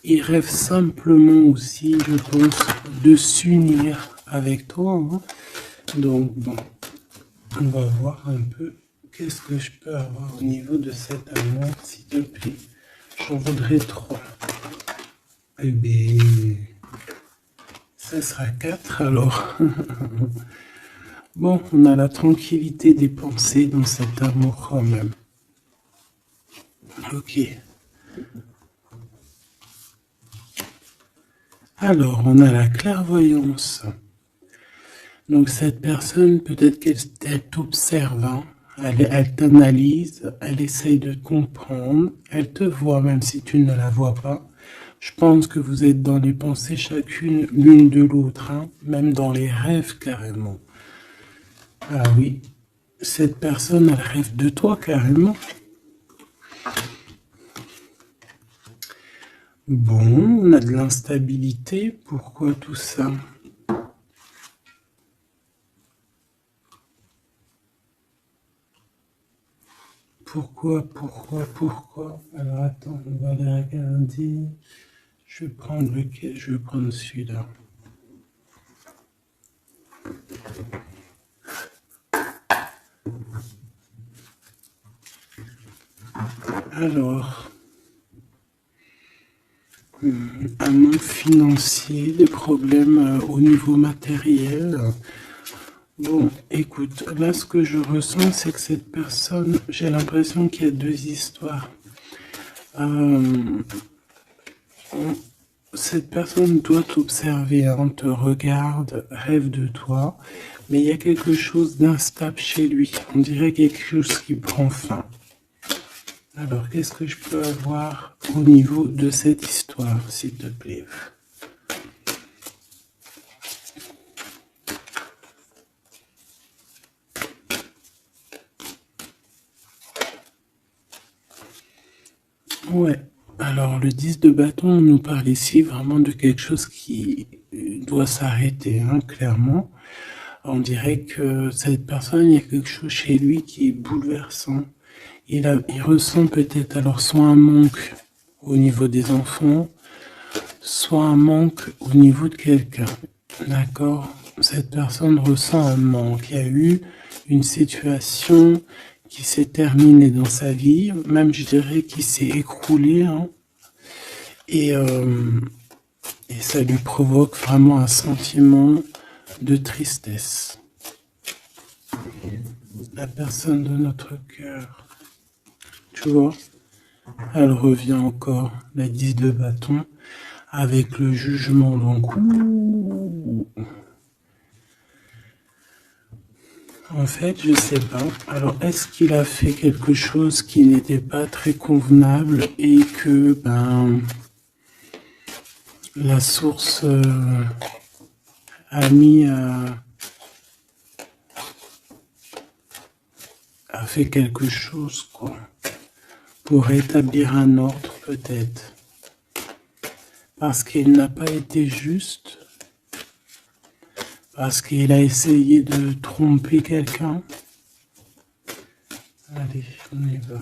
Il rêve simplement aussi, je pense, de s'unir avec toi, hein. Donc, bon, on va voir un peu qu'est-ce que je peux avoir au niveau de cet amour, s'il te plaît. J'en voudrais 3. Eh bien, ça sera 4 alors. Bon, on a la tranquillité des pensées dans cet amour quand même. Ok. Alors, on a la clairvoyance. Donc cette personne, peut-être qu'elle t'observe, hein. Elle t'analyse, elle essaye de te comprendre, elle te voit même si tu ne la vois pas. Je pense que vous êtes dans les pensées chacune l'une de l'autre, hein, même dans les rêves carrément. Ah oui, cette personne, elle rêve de toi carrément. Bon, on a de l'instabilité, pourquoi tout ça? Pourquoi? Alors attends, on va les regarder. Je vais prendre lequel? Je vais prendre celui-là. Alors, un manque financier, des problèmes au niveau matériel. Bon, écoute, là ce que je ressens, c'est que cette personne, j'ai l'impression qu'il y a deux histoires. Cette personne doit t'observer, hein, te regarde, rêve de toi, mais il y a quelque chose d'instable chez lui. On dirait quelque chose qui prend fin. Alors, qu'est-ce que je peux avoir au niveau de cette histoire, s'il te plaît? Ouais. Alors, le 10 de bâton, on nous parle ici vraiment de quelque chose qui doit s'arrêter, hein, clairement. On dirait que cette personne, il y a quelque chose chez lui qui est bouleversant. Il ressent peut-être alors soit un manque au niveau des enfants, soit un manque au niveau de quelqu'un. D'accord? Cette personne ressent un manque. Il y a eu une situation qui s'est terminée dans sa vie, même je dirais qui s'est écroulée, hein, et ça lui provoque vraiment un sentiment de tristesse. La personne de notre cœur, tu vois, elle revient encore, la 10 de bâton, avec le jugement. Donc, en fait, je sais pas. Alors, est-ce qu'il a fait quelque chose qui n'était pas très convenable et que, la source a mis a fait quelque chose, quoi, pour rétablir un ordre, peut-être. Parce qu'il n'a pas été juste, parce qu'il a essayé de tromper quelqu'un. Allez, on y va.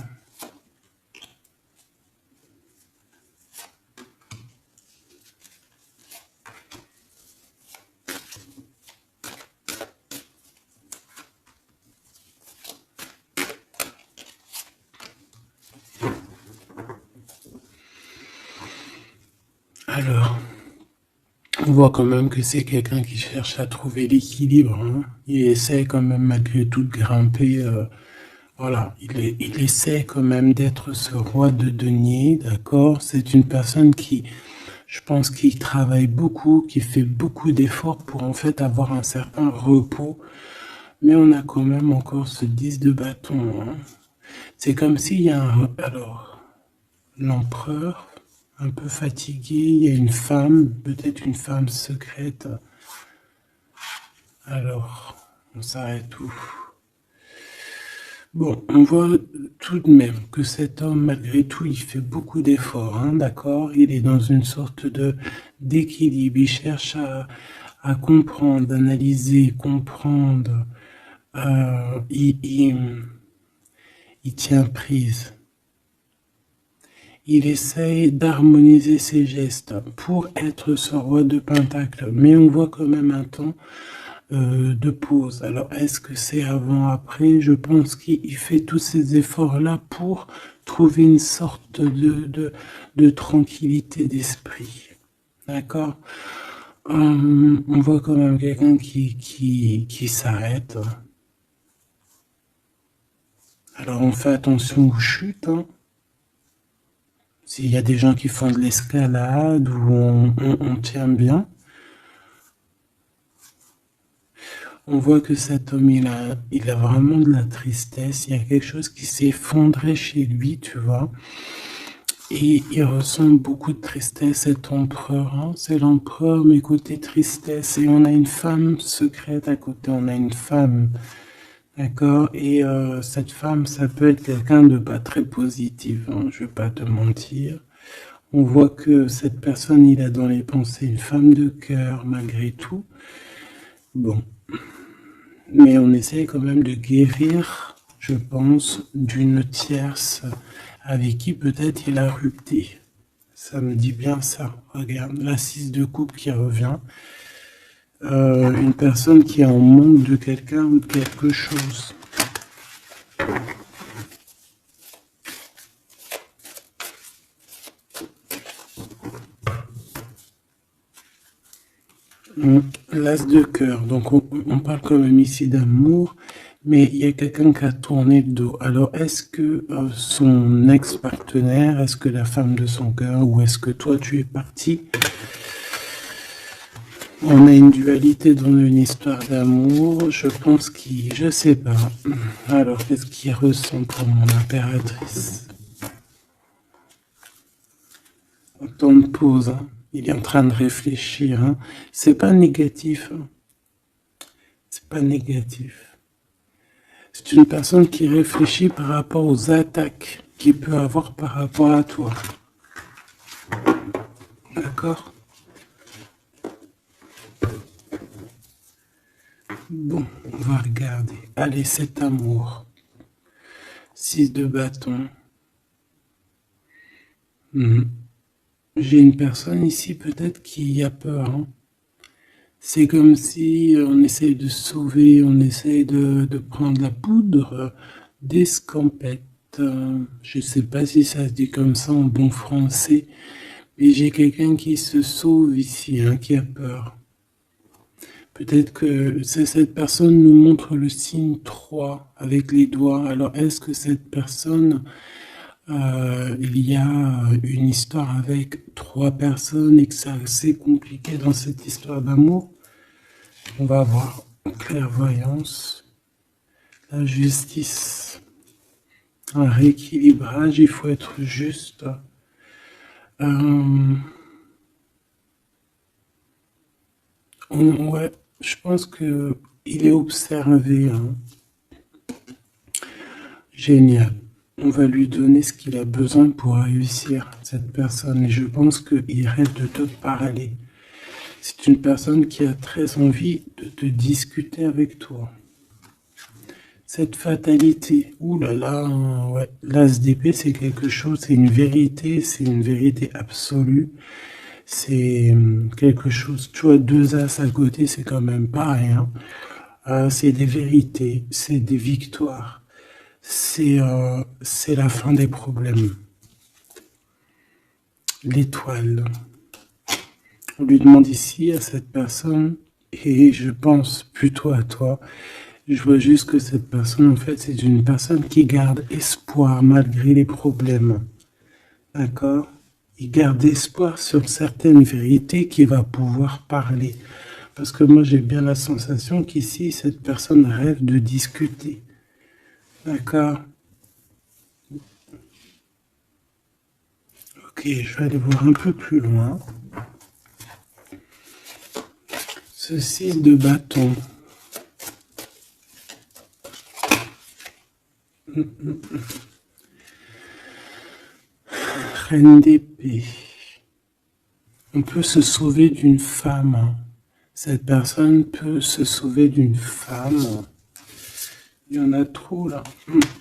Alors, on voit quand même que c'est quelqu'un qui cherche à trouver l'équilibre, hein. Il essaie quand même malgré tout de grimper. Voilà, il essaie quand même d'être ce roi de denier, d'accord? C'est une personne qui, je pense, qui travaille beaucoup, qui fait beaucoup d'efforts pour en fait avoir un certain repos. Mais on a quand même encore ce 10 de bâton, hein. C'est comme s'il y a un... Alors, l'empereur, un peu fatigué, il y a une femme, peut-être une femme secrète. Alors, on s'arrête où? Bon, on voit tout de même que cet homme, malgré tout, il fait beaucoup d'efforts, hein, d'accord? Il est dans une sorte de d'équilibre, il cherche à comprendre, analyser, comprendre. Il tient prise. il essaye d'harmoniser ses gestes pour être ce roi de pentacle. Mais on voit quand même un temps de pause. Alors, est-ce que c'est avant, après? Je pense qu'il fait tous ces efforts-là pour trouver une sorte de tranquillité d'esprit. D'accord? On voit quand même quelqu'un qui s'arrête. Alors, on fait attention aux chutes. Hein. S'il y a des gens qui font de l'escalade ou on tient bien, on voit que cet homme, il a vraiment de la tristesse. Il y a quelque chose qui s'est effondré chez lui, tu vois. Et il ressent beaucoup de tristesse, cet empereur. Hein. C'est l'empereur, mais côté tristesse. Et on a une femme secrète à côté. On a une femme. D'accord? Et cette femme, ça peut être quelqu'un de pas très positif. Hein, je vais pas te mentir. On voit que cette personne, il a dans les pensées une femme de cœur, malgré tout. Bon. Mais on essaie quand même de guérir, je pense, d'une tierce avec qui peut-être il a rupté. Ça me dit bien ça. Regarde, la 6 de coupe qui revient. Une personne qui est en manque de quelqu'un ou de quelque chose. L'as de cœur. Donc on parle quand même ici d'amour, mais il y a quelqu'un qui a tourné le dos. Alors est-ce que son ex-partenaire, est-ce que la femme de son cœur, ou est-ce que toi tu es parti? On a une dualité dans une histoire d'amour. Je pense je sais pas. Alors qu'est-ce qu'il ressent pour mon impératrice? Temps de pause. Hein. Il est en train de réfléchir. Hein. C'est pas négatif. Hein. C'est pas négatif. C'est une personne qui réfléchit par rapport aux attaques qu'il peut avoir par rapport à toi. D'accord? Bon, on va regarder. Allez, cet amour. 6 de bâton. J'ai une personne ici peut-être qui a peur. Hein. C'est comme si on essaye de sauver, on essaye de prendre la poudre d'escampette. Je ne sais pas si ça se dit comme ça en bon français, mais j'ai quelqu'un qui se sauve ici, hein, qui a peur. Peut-être que cette personne nous montre le signe 3 avec les doigts. Alors est-ce que cette personne, il y a une histoire avec 3 personnes et que c'est assez compliqué dans cette histoire d'amour? On va avoir clairvoyance, la justice, un rééquilibrage, il faut être juste. Ouais, je pense que il est observé. Hein. Génial. On va lui donner ce qu'il a besoin pour réussir, cette personne. Et je pense qu'il rêve de te parler. C'est une personne qui a très envie de te discuter avec toi. Cette fatalité, ouh là là, ouais. L'as d'épée, c'est quelque chose, c'est une vérité absolue. C'est quelque chose, tu vois, 2 as à côté, c'est quand même pas rien. C'est des vérités, c'est des victoires. C'est la fin des problèmes. L'étoile. On lui demande ici à cette personne, et je pense plutôt à toi, je vois juste que cette personne, en fait, c'est une personne qui garde espoir malgré les problèmes. D'accord? Il garde espoir sur certaines vérités qu'il va pouvoir parler. Parce que moi, j'ai bien la sensation qu'ici, cette personne rêve de discuter. D'accord? Ok, je vais aller voir un peu plus loin. Ce 6 de bâton. Reine d'épée. On peut se sauver d'une femme. Cette personne peut se sauver d'une femme. Il y en a trop là.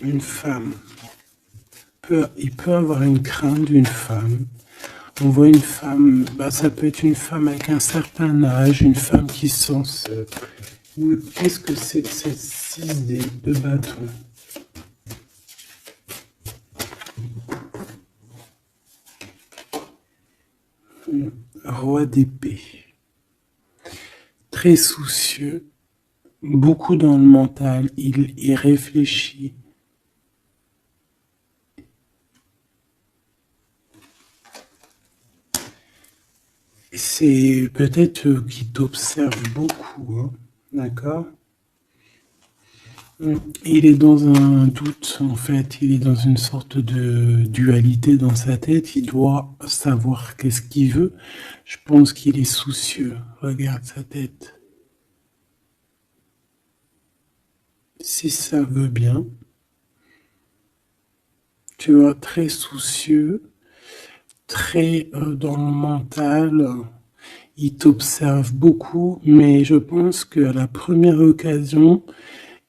Une femme. il peut avoir une crainte d'une femme. On voit une femme, ça peut être une femme avec un certain âge, une femme qui sent seule. Qu'est-ce que c'est que cette 6 de bâton? Roi d'épée. Très soucieux, beaucoup dans le mental, il réfléchit. C'est peut-être qu'il t'observe beaucoup, hein, d'accord? Il est dans un doute, en fait, il est dans une sorte de dualité dans sa tête, il doit savoir qu'est-ce qu'il veut. Je pense qu'il est soucieux, regarde sa tête. Si ça veut bien, tu vois, très soucieux, très dans le mental, il t'observe beaucoup, mais je pense qu'à la première occasion,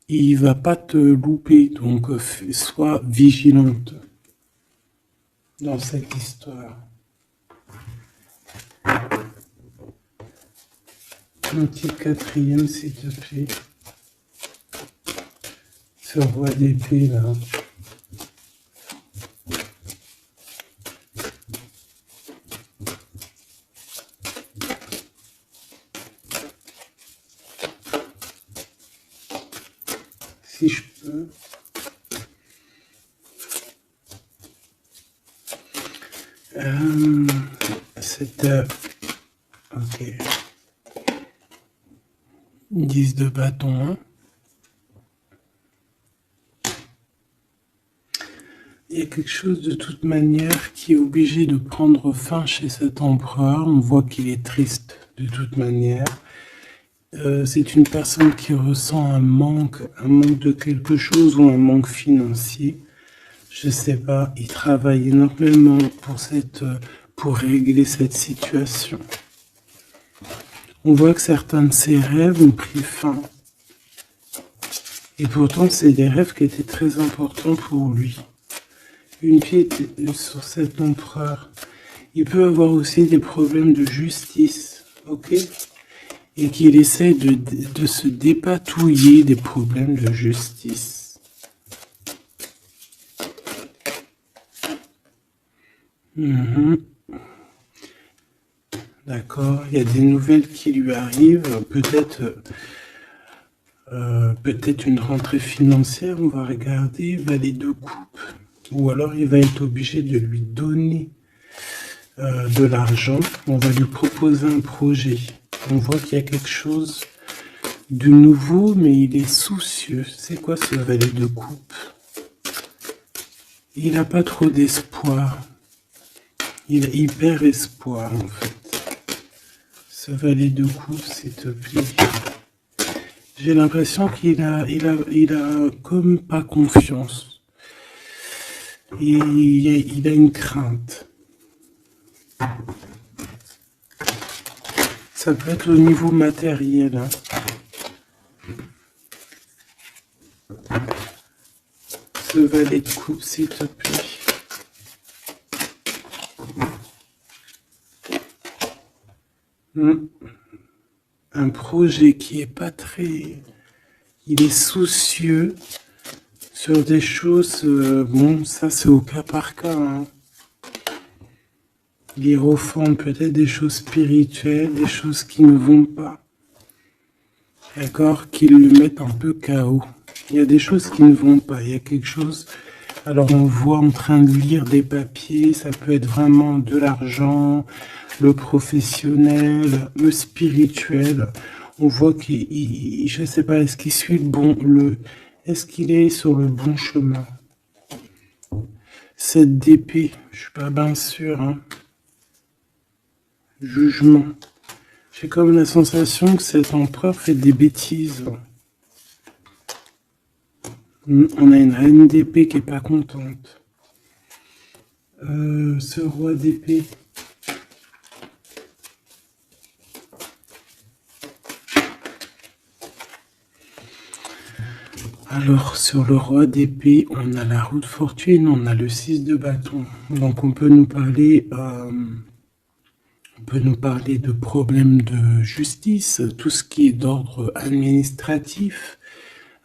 il va pas te louper, donc sois vigilante dans cette histoire. Un petit quatrième, s'il te plaît. Ce roi d'épée là. Si je peux. Ok. 10 de bâton. Hein. Il y a quelque chose de toute manière qui est obligé de prendre fin chez cet empereur. On voit qu'il est triste de toute manière. C'est une personne qui ressent un manque de quelque chose ou un manque financier. Je sais pas, il travaille énormément pour régler cette situation. On voit que certains de ses rêves ont pris fin. Et pourtant, c'est des rêves qui étaient très importants pour lui. Une pièce sur cet empereur. Il peut avoir aussi des problèmes de justice, ok? Et qu'il essaie de se dépatouiller des problèmes de justice. D'accord, il y a des nouvelles qui lui arrivent, peut-être une rentrée financière, on va regarder, valet de coupe, ou alors il va être obligé de lui donner de l'argent, on va lui proposer un projet. On voit qu'il y a quelque chose de nouveau, mais il est soucieux. C'est quoi ce valet de coupe? Il n'a pas trop d'espoir. Il a hyper espoir, en fait. Ce valet de coupe, s'il te plaît. J'ai l'impression qu'il a comme pas confiance. Il a une crainte. Ça peut être au niveau matériel. Hein. Ce valet de coupe, s'il te plaît. Un projet qui est pas très... Il est soucieux sur des choses... bon, ça c'est au cas par cas. Hein. Il refonde peut-être des choses spirituelles, des choses qui ne vont pas. D'accord? Qui le mettent un peu KO. Il y a des choses qui ne vont pas. Il y a quelque chose... Alors on voit en train de lire des papiers, ça peut être vraiment de l'argent, le professionnel, le spirituel. On voit qu'il, je sais pas, est-ce qu'il suit est-ce qu'il est sur le bon chemin? Cette d'épée, je suis pas bien sûr. Hein. Jugement. J'ai comme la sensation que cet empereur fait des bêtises. On a une reine d'épée qui est pas contente. Ce roi d'épée. Alors, sur le roi d'épée, on a la roue de fortune, on a le 6 de bâton. Donc, on peut nous parler de problèmes de justice, tout ce qui est d'ordre administratif,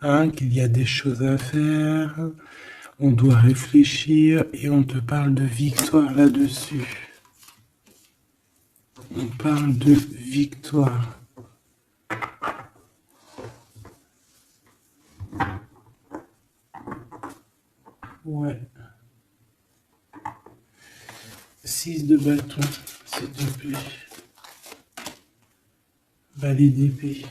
hein, qu'il y a des choses à faire, on doit réfléchir et on te parle de victoire là-dessus. On parle de victoire. Ouais. 6 de bâton, s'il te plaît. Valet d'épée.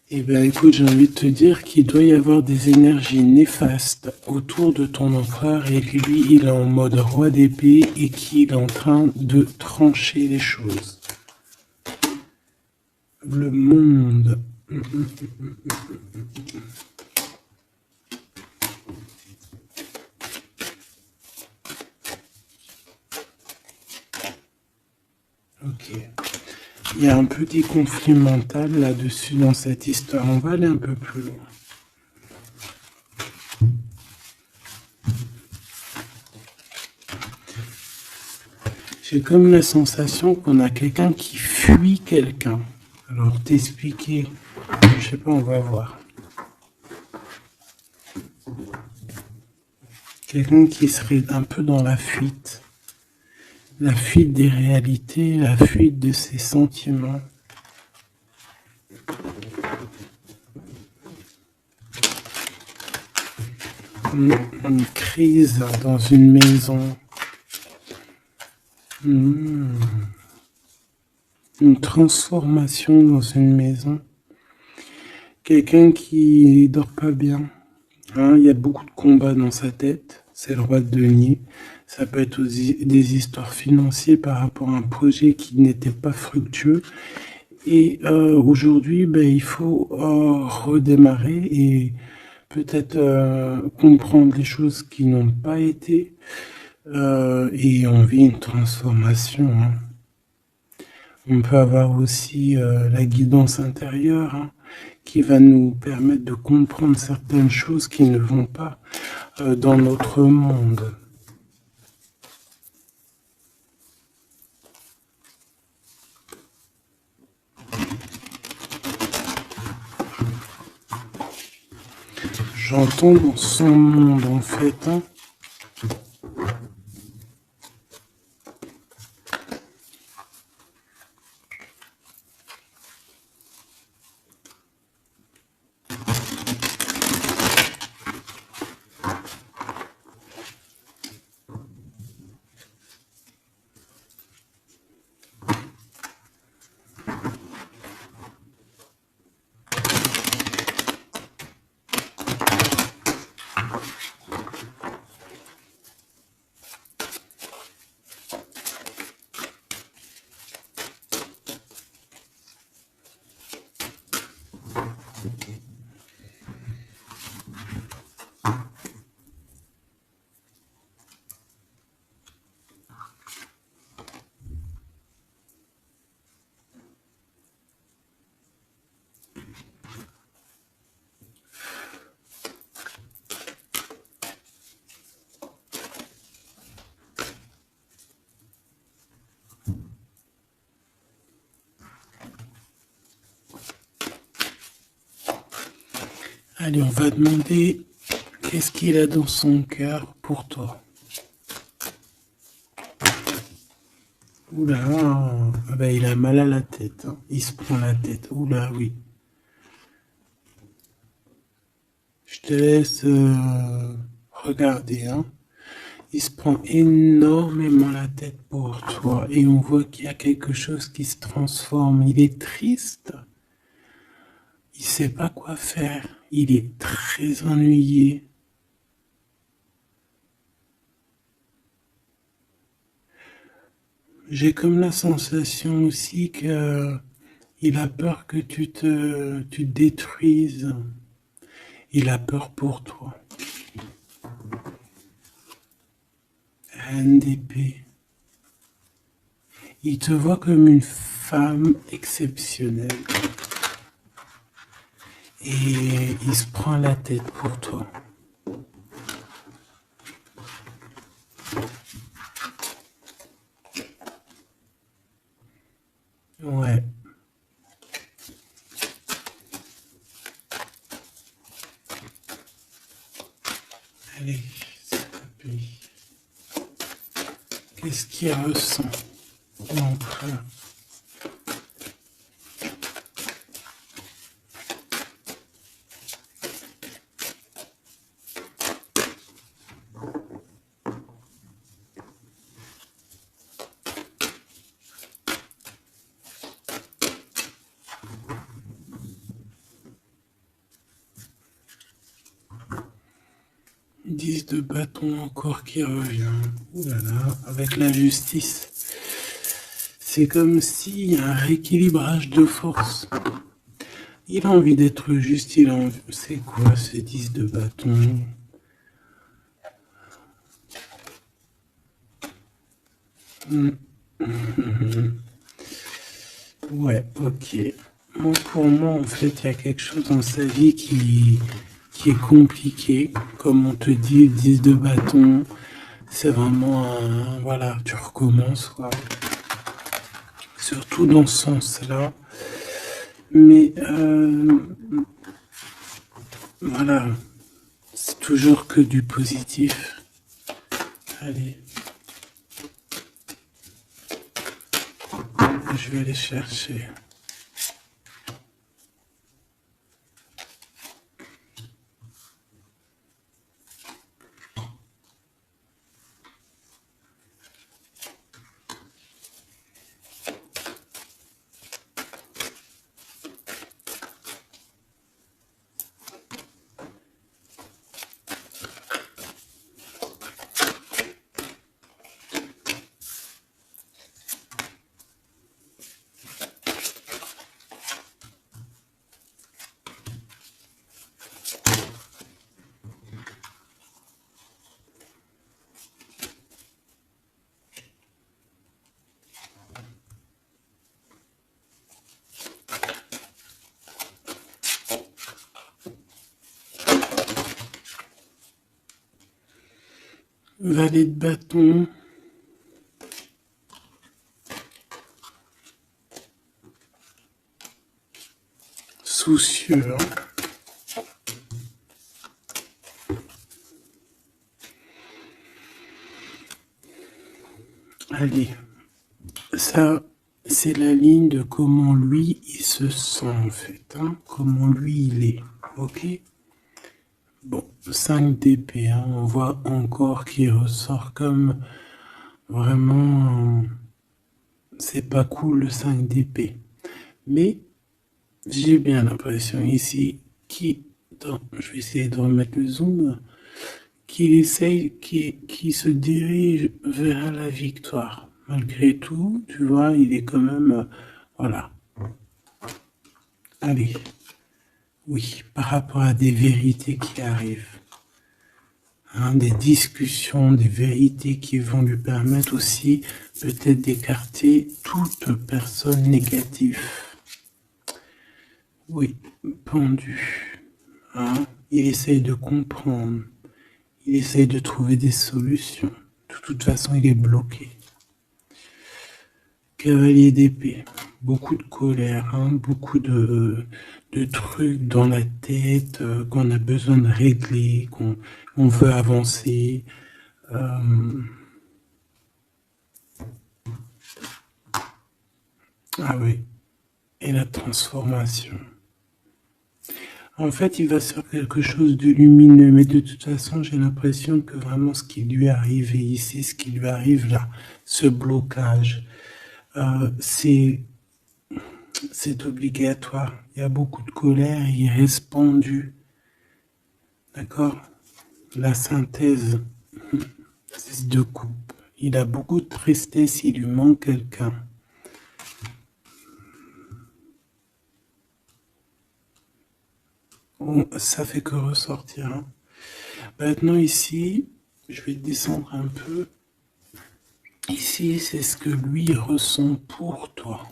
Eh bien, écoute, j'ai envie de te dire qu'il doit y avoir des énergies néfastes autour de ton empereur et que lui, il est en mode roi d'épée et qu'il est en train de trancher les choses. Le monde. Ok. Il y a un petit conflit mental là-dessus dans cette histoire. On va aller un peu plus loin. J'ai comme la sensation qu'on a quelqu'un qui fuit quelqu'un. Alors t'expliquer, je sais pas, on va voir. Quelqu'un qui serait un peu dans la fuite des réalités, la fuite de ses sentiments. Une crise dans une maison. Une transformation dans une maison. Quelqu'un qui dort pas bien. Hein, il y a beaucoup de combats dans sa tête. C'est le roi de denier. Ça peut être aussi des histoires financières par rapport à un projet qui n'était pas fructueux. Et aujourd'hui, il faut redémarrer et peut-être comprendre les choses qui n'ont pas été. Et on vit une transformation. Hein. On peut avoir aussi la guidance intérieure, hein, qui va nous permettre de comprendre certaines choses qui ne vont pas dans notre monde. J'entends dans son monde en fait. Hein. Allez, on va demander qu'est-ce qu'il a dans son cœur pour toi. Oula, il a mal à la tête. Hein. Il se prend la tête. Oula, oui. Je te laisse regarder. Hein. Il se prend énormément la tête pour toi. Et on voit qu'il y a quelque chose qui se transforme. Il est triste. Il sait pas quoi faire. Il est très ennuyé. J'ai comme la sensation aussi que il a peur que tu te détruises. Il a peur pour toi. Reine d'épée. Il te voit comme une femme exceptionnelle. et il se prend la tête pour toi. Ouais. Allez, s'il te plaît. Qu'est-ce qu'il ressent, l'empereur? De bâton encore qui revient. Ouh là là, avec la justice. C'est comme s'il y a un rééquilibrage de force. Il a envie d'être juste, il a envie... C'est quoi ce 10 de bâton? Ouais, ok. Bon, pour moi, en fait, il y a quelque chose dans sa vie qui est compliqué. Comme on te dit, 10 de bâton, c'est vraiment un... Voilà, tu recommences, quoi. Surtout dans ce sens-là. Mais, voilà, c'est toujours que du positif. Allez. Je vais aller chercher. Valet de bâton. Soucieux. Allez. Ça, c'est la ligne de comment lui, il se sent, en fait. Hein, comment lui, il est. Ok? Bon, 5 d'épée, hein, on voit encore qu'il ressort comme vraiment... c'est pas cool le 5 d'épée. Mais j'ai bien l'impression ici je vais essayer de remettre le zoom, qu'il essaye, qu'il se dirige vers la victoire. Malgré tout, tu vois, il est quand même... voilà. Allez. Oui, par rapport à des vérités qui arrivent. Hein, des discussions, des vérités qui vont lui permettre aussi peut-être d'écarter toute personne négative. Oui, pendu. Hein, il essaye de comprendre. Il essaye de trouver des solutions. De toute façon, il est bloqué. Cavalier d'épée. Beaucoup de colère, hein, beaucoup de trucs dans la tête qu'on a besoin de régler, qu'on veut avancer. Ah oui, et la transformation. En fait, il va sur quelque chose de lumineux, mais de toute façon, j'ai l'impression que vraiment ce qui lui est arrivé ici, ce qui lui arrive là, ce blocage, c'est obligatoire. Il y a beaucoup de colère, il reste pendu. D'accord? La synthèse, 6 de coupe. Il a beaucoup de tristesse, il lui manque quelqu'un. Oh, ça fait que ressortir. Hein. Maintenant ici, je vais descendre un peu. Ici, c'est ce que lui ressent pour toi.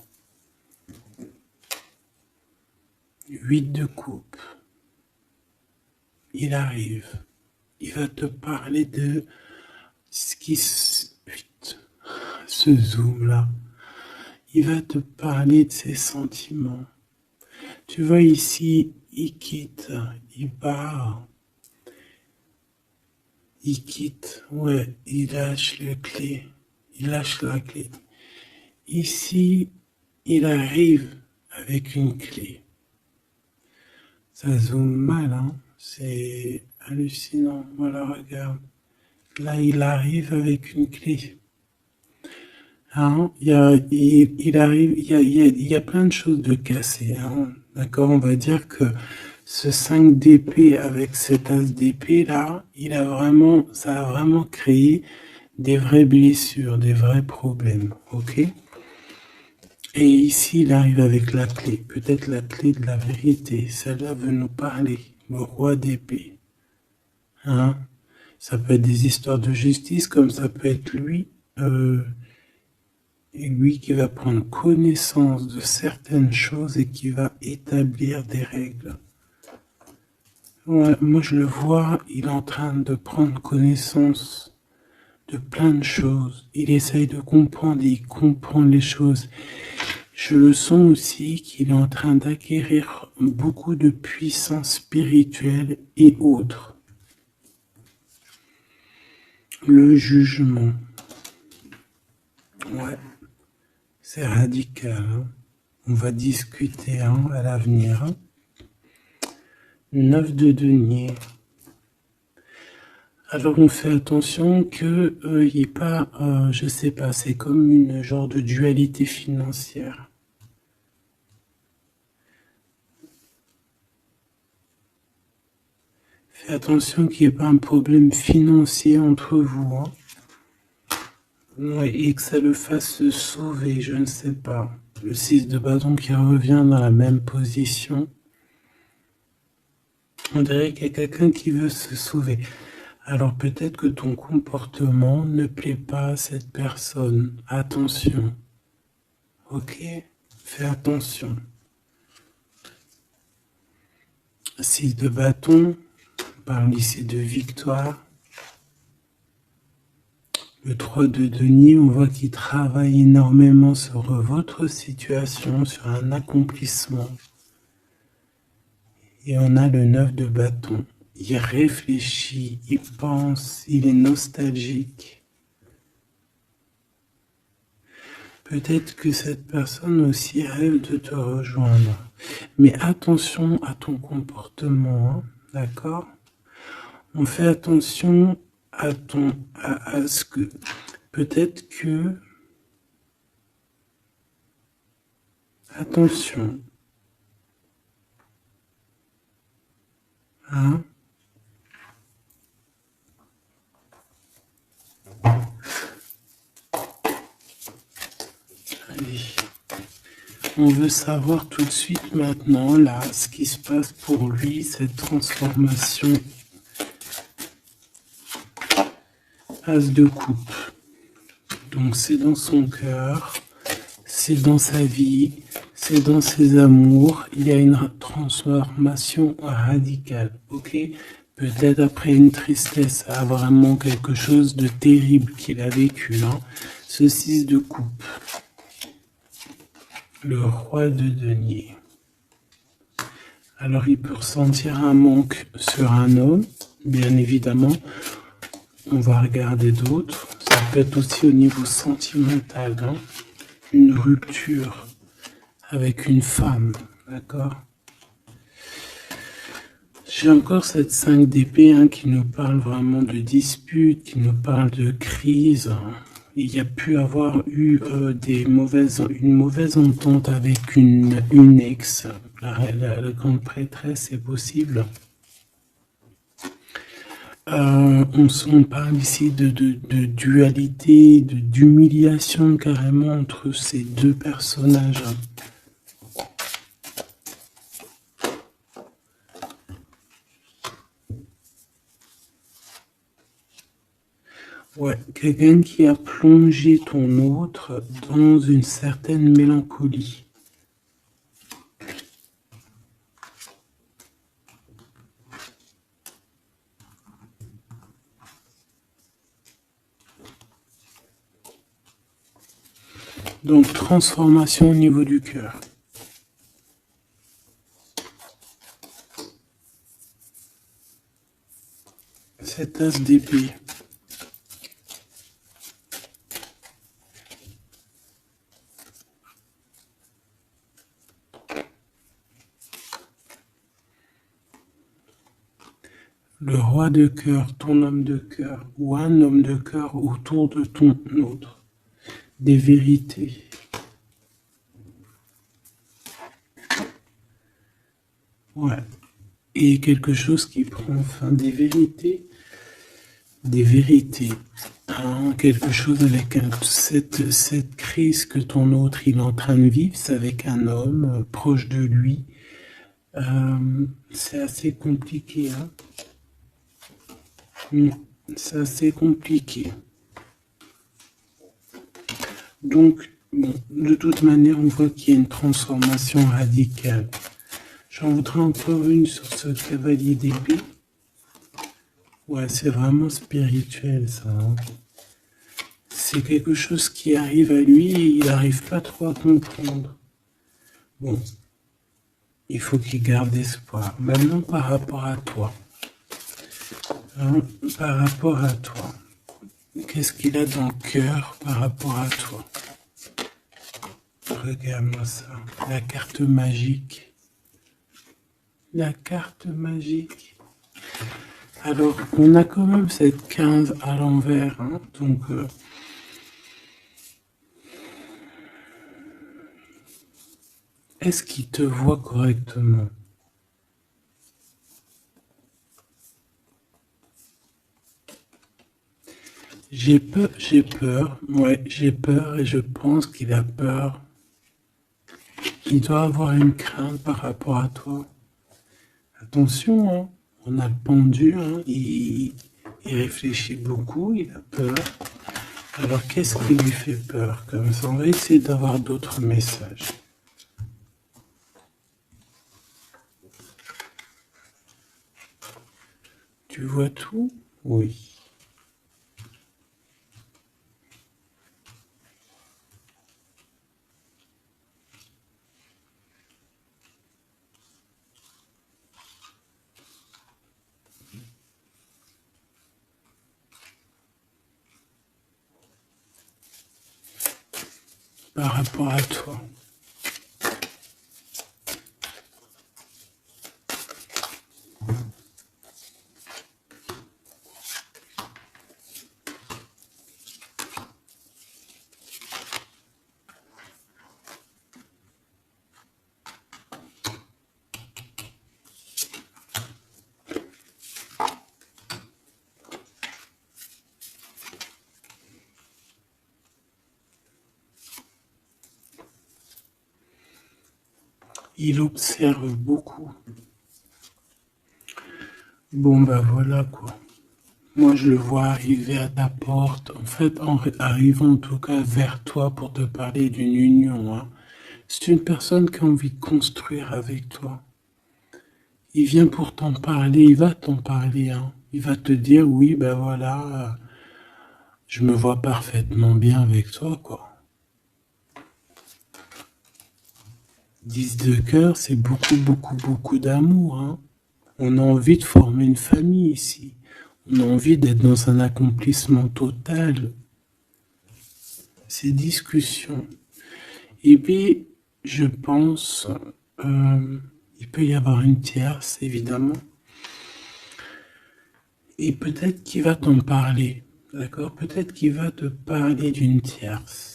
8 de coupe. il arrive. Il va te parler de ce qui ce zoom là. Il va te parler de ses sentiments. Tu vois ici, il quitte, il part. Il quitte, ouais, il lâche les clés. Il lâche la clé. Ici, il arrive avec une clé. Ça zoome mal, hein. C'est hallucinant. Voilà, regarde. Là, il arrive avec une clé. Hein, il arrive, il y a plein de choses de cassées. Hein. D'accord, on va dire que ce 5 d'épée avec cet as d'épée là, ça a vraiment créé des vraies blessures, des vrais problèmes. Ok. Et ici, il arrive avec la clé, peut-être la clé de la vérité. Celle-là veut nous parler, le roi d'épée. Hein, ça peut être des histoires de justice, comme ça peut être lui. Et lui qui va prendre connaissance de certaines choses et qui va établir des règles. Ouais, moi je le vois, il est en train de prendre connaissance de plein de choses. Il essaye de comprendre et il comprend les choses. Je le sens aussi qu'il est en train d'acquérir beaucoup de puissance spirituelle et autres. Le jugement. Ouais. C'est radical. Hein. On va discuter hein, à l'avenir. Hein. 9 de denier. Alors on fait attention que il n'y ait pas, je sais pas, c'est comme une genre de dualité financière. Fais attention qu'il n'y ait pas un problème financier entre vous. Hein. Ouais, et que ça le fasse se sauver, je ne sais pas. Le 6 de bâton qui revient dans la même position. On dirait qu'il y a quelqu'un qui veut se sauver. Alors peut-être que ton comportement ne plaît pas à cette personne. Attention. Ok? Fais attention. 6 de bâton. On parle ici de victoire. Le 3 de denier, on voit qu'il travaille énormément sur votre situation, sur un accomplissement. Et on a le 9 de bâton. Il réfléchit, il pense, il est nostalgique. Peut-être que cette personne aussi rêve de te rejoindre. Mais attention à ton comportement, hein, d'accord? On fait attention à ce que peut-être que attention. Hein? Allez. On veut savoir tout de suite maintenant, là, ce qui se passe pour lui, cette transformation. As de coupe. Donc c'est dans son cœur, c'est dans sa vie, c'est dans ses amours. Il y a une transformation radicale, ok? Peut-être après une tristesse, à vraiment quelque chose de terrible qu'il a vécu. Hein. Ce 6 de coupe. Le roi de denier. Alors il peut ressentir un manque sur un homme, bien évidemment. On va regarder d'autres. Ça peut être aussi au niveau sentimental, hein. Une rupture avec une femme, d'accord? J'ai encore cette 5 d'épée hein, qui nous parle vraiment de dispute, qui nous parle de crise. Il y a pu avoir eu une mauvaise entente avec une ex. La grande prêtresse, c'est possible. On parle ici de dualité, d'humiliation carrément entre ces deux personnages. Ouais, quelqu'un qui a plongé ton autre dans une certaine mélancolie. Donc, transformation au niveau du cœur. Cette as d'épée. Le roi de cœur, ton homme de cœur, ou un homme de cœur autour de ton autre. Des vérités. Ouais. Et quelque chose qui prend fin. Des vérités. Des vérités. Hein, quelque chose avec cette crise que ton autre il est en train de vivre, c'est avec un homme proche de lui. C'est assez compliqué. Hein. C'est assez compliqué. Donc, bon, de toute manière, on voit qu'il y a une transformation radicale. J'en voudrais encore une sur ce cavalier d'épée. Ouais, c'est vraiment spirituel, ça. Hein. C'est quelque chose qui arrive à lui et il n'arrive pas trop à comprendre. Bon, il faut qu'il garde espoir. Maintenant, par rapport à toi. Hein, par rapport à toi. Qu'est-ce qu'il a dans le cœur par rapport à toi? Regarde-moi ça. La carte magique. La carte magique. Alors, on a quand même cette 15 à l'envers. Hein, donc, est-ce qu'il te voit correctement? J'ai peur, ouais, j'ai peur et je pense qu'il a peur. Il doit avoir une crainte par rapport à toi. Attention, hein, on a le pendu, hein, il réfléchit beaucoup, il a peur. Alors qu'est-ce qui lui fait peur? Comme ça, on va essayer d'avoir d'autres messages. Tu vois tout? Oui. Par rapport à toi. Il observe beaucoup. Bon, bah voilà quoi. Moi, je le vois arriver à ta porte, en fait, en arrivant en tout cas vers toi pour te parler d'une union. Hein. C'est une personne qui a envie de construire avec toi. Il vient pour t'en parler, il va t'en parler. Hein. Il va te dire, oui, ben voilà, je me vois parfaitement bien avec toi, quoi. 10 de cœur, c'est beaucoup, beaucoup, beaucoup d'amour. Hein. On a envie de former une famille ici. On a envie d'être dans un accomplissement total. Ces discussions. Et puis, je pense, il peut y avoir une tierce, évidemment. Et peut-être qu'il va t'en parler. D'accord? Peut-être qu'il va te parler d'une tierce.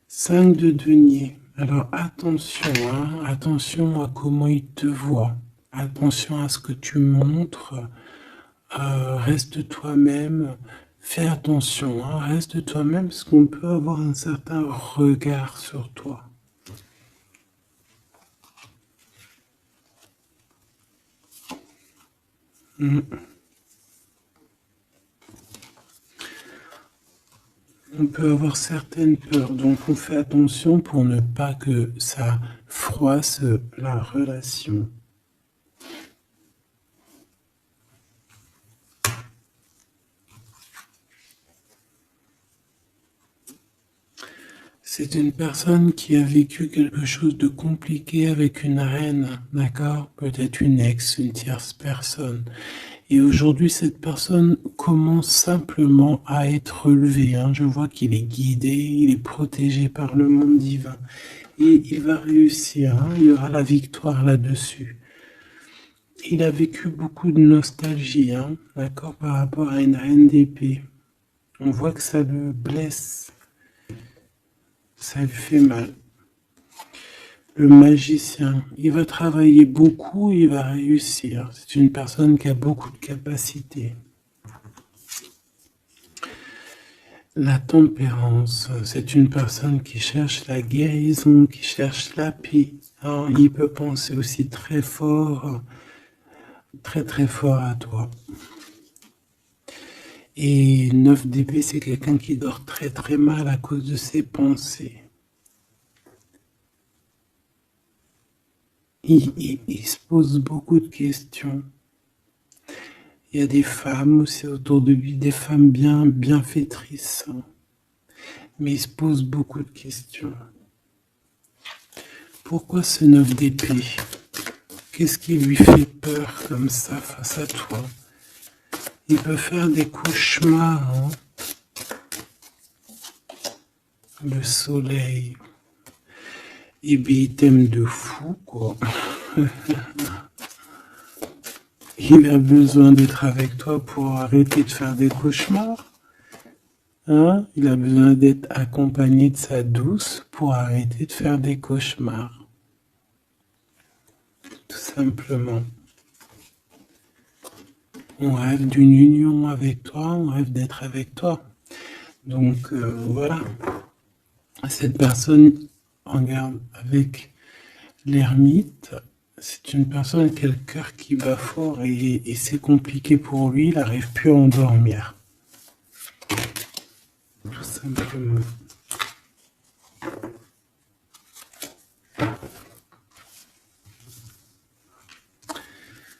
5 de denier. Alors attention, hein, attention à comment il te voit. Attention à ce que tu montres. Reste toi-même. Fais attention, hein, reste toi-même parce qu'on peut avoir un certain regard sur toi. On peut avoir certaines peurs, donc on fait attention pour ne pas que ça froisse la relation. C'est une personne qui a vécu quelque chose de compliqué avec une reine, d'accord? Peut-être une ex, une tierce personne. Et aujourd'hui, cette personne commence simplement à être relevée, hein. Je vois qu'il est guidé, il est protégé par le monde divin. Et il va réussir, hein. Il y aura la victoire là-dessus. Il a vécu beaucoup de nostalgie, hein, d'accord, par rapport à une reine d'épée. On voit que ça le blesse, ça lui fait mal. Le magicien, il va travailler beaucoup, il va réussir. C'est une personne qui a beaucoup de capacités. La tempérance, c'est une personne qui cherche la guérison, qui cherche la paix. Alors, il peut penser aussi très fort, très très fort à toi. Et 9 d'épée, c'est quelqu'un qui dort très très mal à cause de ses pensées. Il se pose beaucoup de questions. Il y a des femmes aussi autour de lui, des femmes bienfaitrices. Mais il se pose beaucoup de questions. Pourquoi ce 9 d'épée? Qu'est-ce qui lui fait peur comme ça face à toi? Il peut faire des cauchemars, hein. Le soleil. Et bien, il t'aime de fou, quoi. Il a besoin d'être avec toi pour arrêter de faire des cauchemars. Hein? Il a besoin d'être accompagné de sa douce pour arrêter de faire des cauchemars. Tout simplement. On rêve d'une union avec toi, on rêve d'être avec toi. Donc voilà. Cette personne, regarde, avec l'ermite, c'est une personne qui a le cœur qui bat fort et c'est compliqué pour lui, il n'arrive plus à endormir. Tout simplement.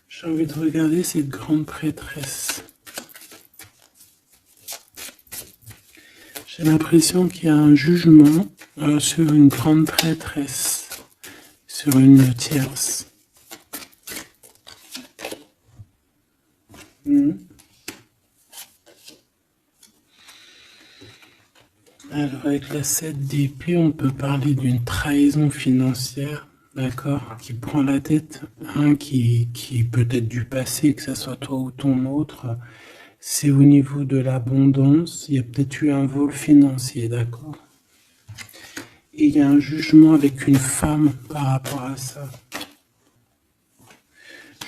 J'ai envie de regarder cette grande prêtresse. J'ai l'impression qu'il y a un jugement sur une grande prêtresse, sur une tierce. Alors avec la 7 d'épée, on peut parler d'une trahison financière, d'accord, qui prend la tête, hein, qui peut être du passé, que ce soit toi ou ton autre. C'est au niveau de l'abondance, il y a peut-être eu un vol financier, d'accord? Et il y a un jugement avec une femme par rapport à ça.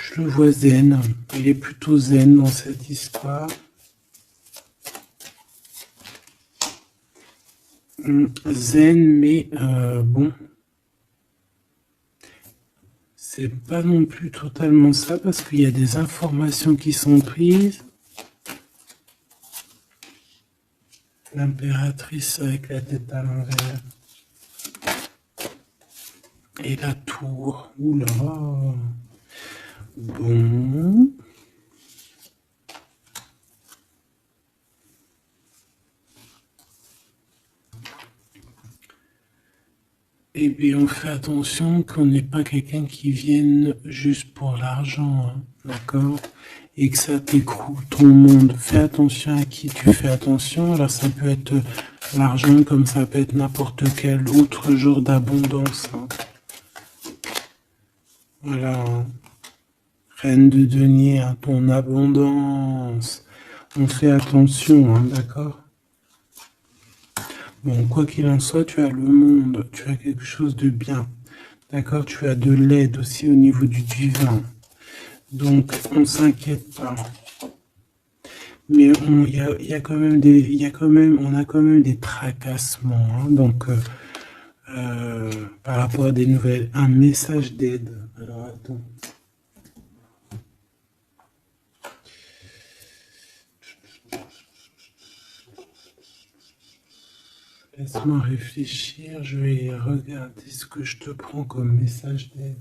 Je le vois zen, il est plutôt zen dans cette histoire. Zen, mais bon, c'est pas non plus totalement ça parce qu'il y a des informations qui sont prises. L'impératrice avec la tête à l'envers. Et la tour. Oula. Bon. Et bien, on fait attention qu'on n'ait pas quelqu'un qui vienne juste pour l'argent, hein, d'accord? Et que ça t'écroule ton monde. Fais attention à qui tu fais attention. Alors, ça peut être l'argent comme ça peut être n'importe quel autre genre d'abondance, hein. Voilà. Hein. Reine de denier, hein, ton abondance. On fait attention, hein, d'accord? Bon, quoi qu'il en soit, tu as le monde, tu as quelque chose de bien. D'accord? Tu as de l'aide aussi au niveau du divin. Donc, on ne s'inquiète pas. Mais il y a quand même on a quand même des tracassements, hein. Donc, par rapport à des nouvelles, un message d'aide. Alors, attends. Laisse-moi réfléchir, je vais regarder ce que je te prends comme message d'aide.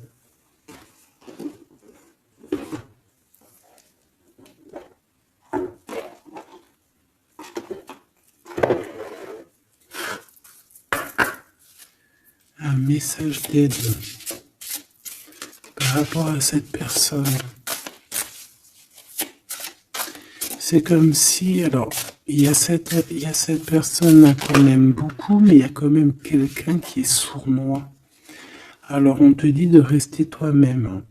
message d'aide par rapport à cette personne. C'est comme si, alors, il y a cette personne-là qu'on aime beaucoup, mais il y a quand même quelqu'un qui est sournois. Alors, on te dit de rester toi-même.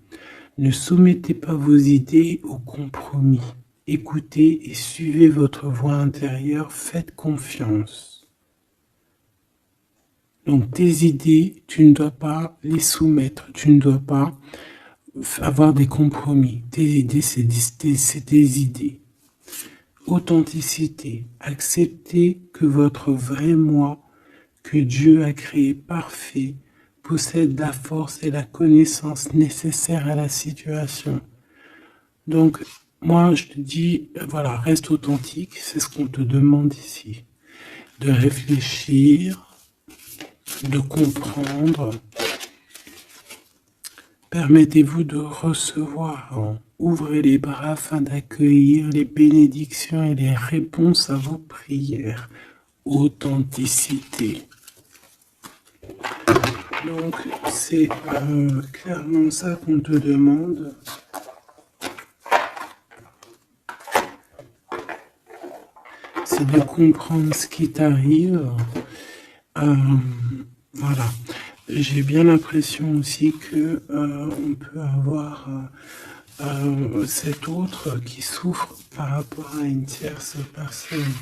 Ne soumettez pas vos idées au compromis. Écoutez et suivez votre voix intérieure, faites confiance. Donc, tes idées, tu ne dois pas les soumettre, tu ne dois pas avoir des compromis. Tes idées, c'est tes idées. Authenticité. Acceptez que votre vrai moi, que Dieu a créé parfait, possède la force et la connaissance nécessaires à la situation. Donc, moi, je te dis, voilà, reste authentique, c'est ce qu'on te demande ici. De réfléchir, de comprendre. Permettez-vous de recevoir. Ouvrez les bras afin d'accueillir les bénédictions et les réponses à vos prières. Authenticité. Donc, c'est clairement ça qu'on te demande. C'est de comprendre ce qui t'arrive. Voilà. J'ai bien l'impression aussi que on peut avoir cet autre qui souffre par rapport à une tierce personne.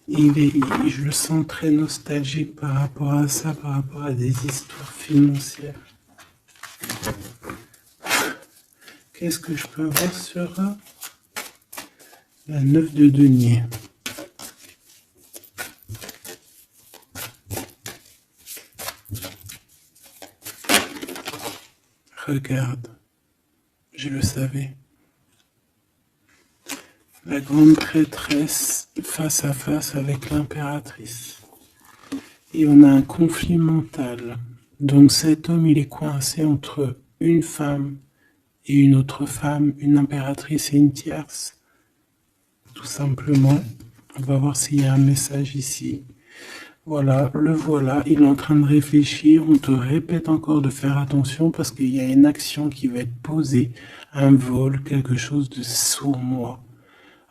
Je le sens très nostalgique par rapport à ça, par rapport à des histoires financières. Qu'est-ce que je peux voir sur la 9 de denier? Regarde, je le savais. La grande prêtresse face à face avec l'impératrice. Et on a un conflit mental. Donc cet homme, il est coincé entre une femme et une autre femme, une impératrice et une tierce. Tout simplement. On va voir s'il y a un message ici. Voilà, le voilà, il est en train de réfléchir. On te répète encore de faire attention parce qu'il y a une action qui va être posée, un vol, quelque chose de sournois.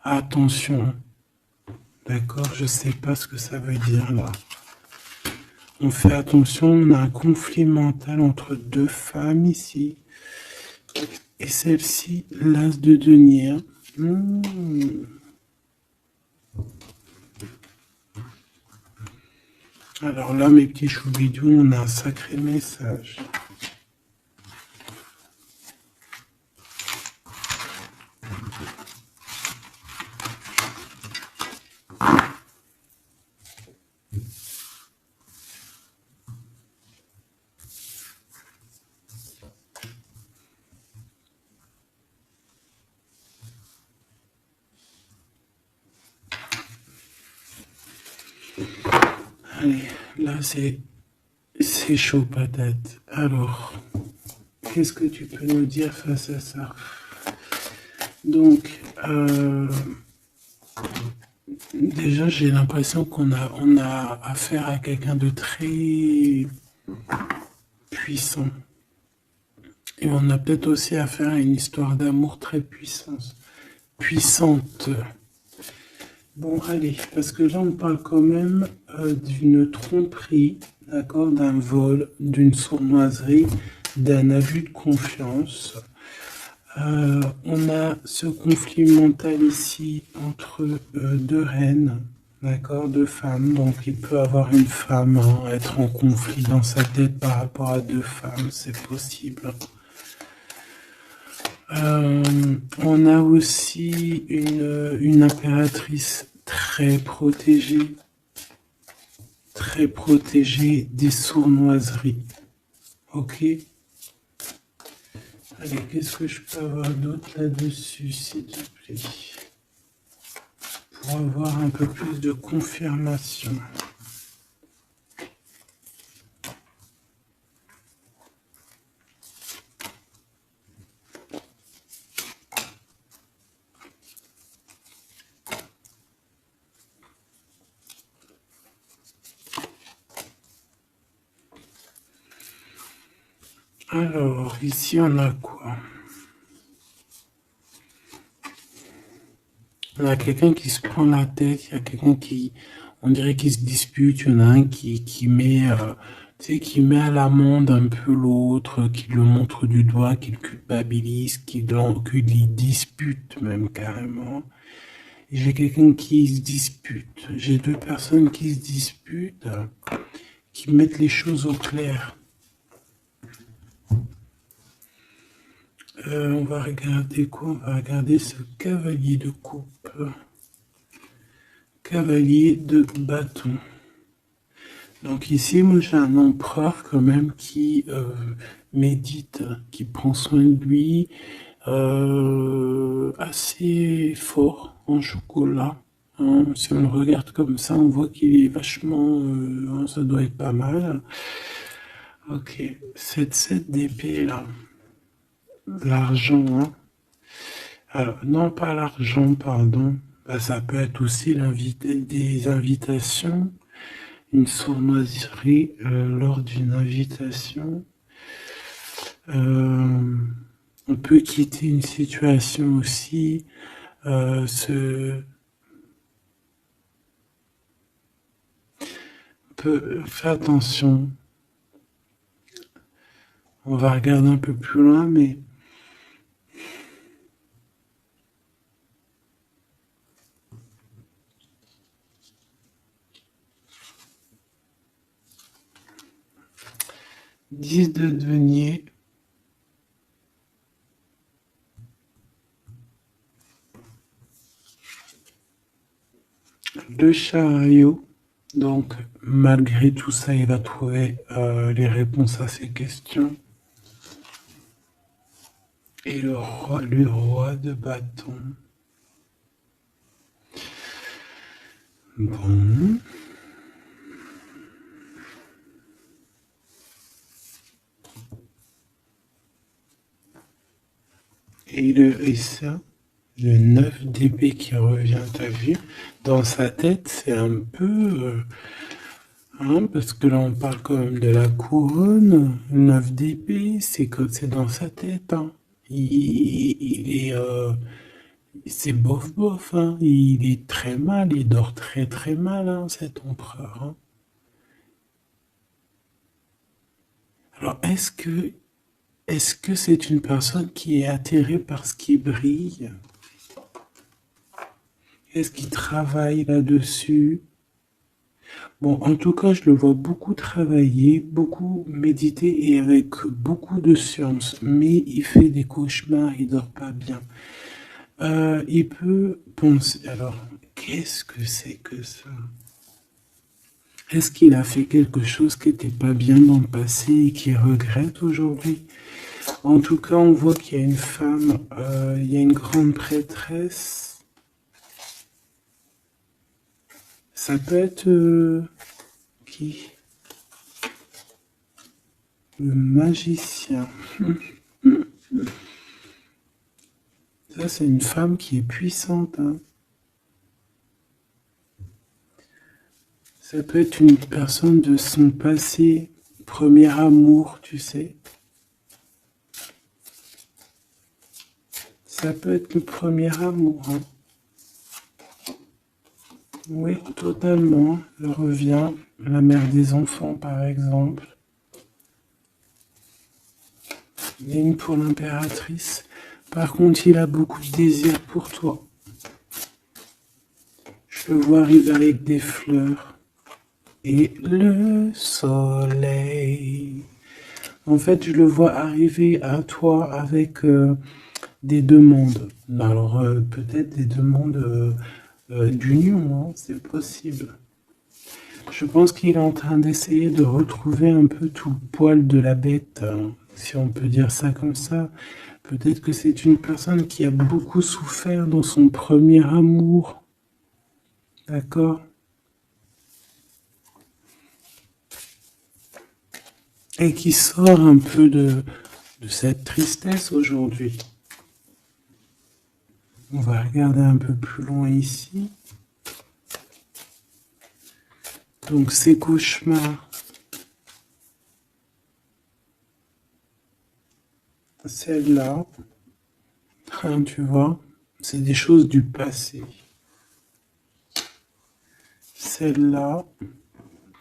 Attention. D'accord, je sais pas ce que ça veut dire là. On fait attention, on a un conflit mental entre deux femmes ici. Et celle-ci, l'as de denier. Alors là, mes petits choubidous, on a un sacré message. Allez, là c'est chaud patate. Alors, qu'est-ce que tu peux nous dire face à ça? Donc, déjà j'ai l'impression qu'on a affaire à quelqu'un de très puissant. Et on a peut-être aussi affaire à une histoire d'amour très puissante. Bon, allez, parce que là, on parle quand même d'une tromperie, d'accord, d'un vol, d'une sournoiserie, d'un abus de confiance. On a ce conflit mental ici entre deux reines, d'accord, deux femmes. Donc, il peut avoir une femme, être en conflit dans sa tête par rapport à deux femmes, c'est possible. On a aussi une impératrice très protégée des sournoiseries. Ok. Allez, qu'est-ce que je peux avoir d'autre là-dessus, s'il te plaît, pour avoir un peu plus de confirmation. Alors, ici, on a quoi? On a quelqu'un qui se prend la tête, il y a quelqu'un qui, on dirait qu'il se dispute, il y en a un qui met, tu sais, qui met à l'amende un peu l'autre, qui le montre du doigt, qui le culpabilise, qui lui dispute même carrément. Et j'ai quelqu'un qui se dispute. J'ai deux personnes qui se disputent, qui mettent les choses au clair. On va regarder quoi? On va regarder ce cavalier de coupe. Cavalier de bâton. Donc ici, moi j'ai un empereur quand même qui médite, qui prend soin de lui, assez fort en chocolat. Hein. Si on le regarde comme ça, on voit qu'il est vachement... ça doit être pas mal. Ok, cette 7 d'épée là, l'argent, hein. Alors, non pas l'argent, pardon. Bah, ça peut être aussi des invitations, une sournoiserie lors d'une invitation. On peut quitter une situation aussi, peut faire attention. On va regarder un peu plus loin, mais 10 de denier. Le chariot. Donc, malgré tout ça, il va trouver les réponses à ses questions. Et le roi de bâton. Bon. Et ça, le 9 d'épée qui revient, t'as vu? Dans sa tête, c'est un peu... hein, parce que là, on parle quand même de la couronne. Le 9 d'épée, c'est dans sa tête. Hein. Il est... c'est bof bof, hein. Il est très mal, il dort très très mal, hein, cet empereur. Hein. Alors, est-ce que c'est une personne qui est attirée par ce qui brille? Est-ce qu'il travaille là-dessus? Bon, en tout cas, je le vois beaucoup travailler, beaucoup méditer et avec beaucoup de science. Mais il fait des cauchemars, il dort pas bien. Il peut penser. Alors, qu'est-ce que c'est que ça? Est-ce qu'il a fait quelque chose qui n'était pas bien dans le passé et qu'il regrette aujourd'hui? En tout cas, on voit qu'il y a une femme, il y a une grande prêtresse. Ça peut être qui? Le magicien. Ça, c'est une femme qui est puissante. Hein. Ça peut être une personne de son passé, premier amour, tu sais. Ça peut être le premier amour. Hein. Oui, totalement. Elle revient. La mère des enfants, par exemple. Il y a une pour l'impératrice. Par contre, il a beaucoup de désir pour toi. Je le vois arriver avec des fleurs. Et le soleil. En fait, je le vois arriver à toi avec des demandes. Alors, peut-être des demandes d'union, hein, c'est possible. Je pense qu'il est en train d'essayer de retrouver un peu tout le poil de la bête, hein, si on peut dire ça comme ça. Peut-être que c'est une personne qui a beaucoup souffert dans son premier amour. D'accord? Et qui sort un peu de cette tristesse aujourd'hui. On va regarder un peu plus loin ici. Donc ces cauchemars. celle-là, hein, tu vois, c'est des choses du passé. Celle-là,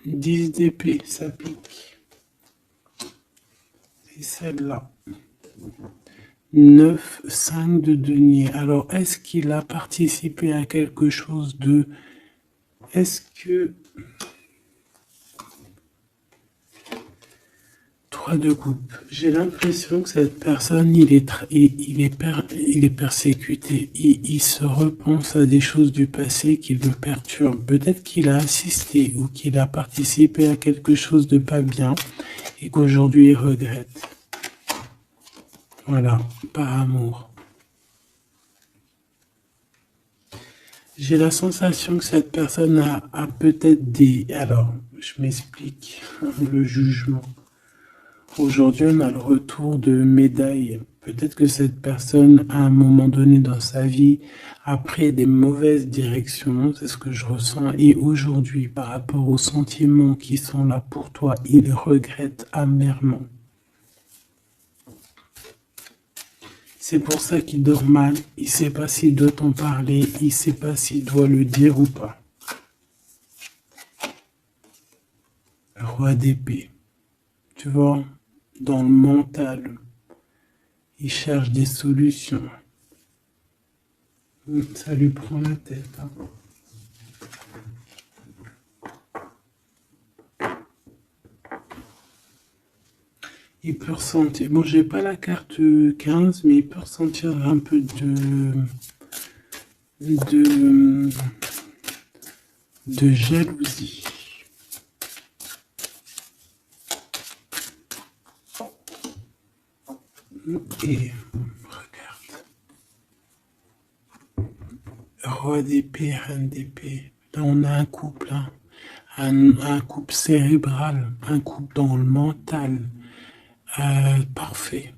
10 d'épée, ça pique. Et celle-là, 9, 5 de denier. Alors, est-ce qu'il a participé à quelque chose de... Est-ce que... 3 de coupe. J'ai l'impression que cette personne, il est persécuté. Il se repense à des choses du passé qui le perturbent. Peut-être qu'il a assisté ou qu'il a participé à quelque chose de pas bien et qu'aujourd'hui il regrette. Voilà, par amour. J'ai la sensation que cette personne a peut-être des... Alors, je m'explique. Le jugement. Aujourd'hui, on a le retour de médaille. Peut-être que cette personne, à un moment donné dans sa vie, a pris des mauvaises directions, c'est ce que je ressens. Et aujourd'hui, par rapport aux sentiments qui sont là pour toi, il regrette amèrement. C'est pour ça qu'il dort mal. Il ne sait pas s'il doit t'en parler. Il ne sait pas s'il doit le dire ou pas. Roi d'épée. Tu vois, dans le mental, il cherche des solutions. Ça lui prend la tête. Hein. Il peut ressentir... Bon, j'ai pas la carte 15, mais il peut ressentir un peu de jalousie. Et regarde. Roi d'épée, reine d'épée. Là, on a un couple, hein. Un couple cérébral, un couple dans le mental. Parfait.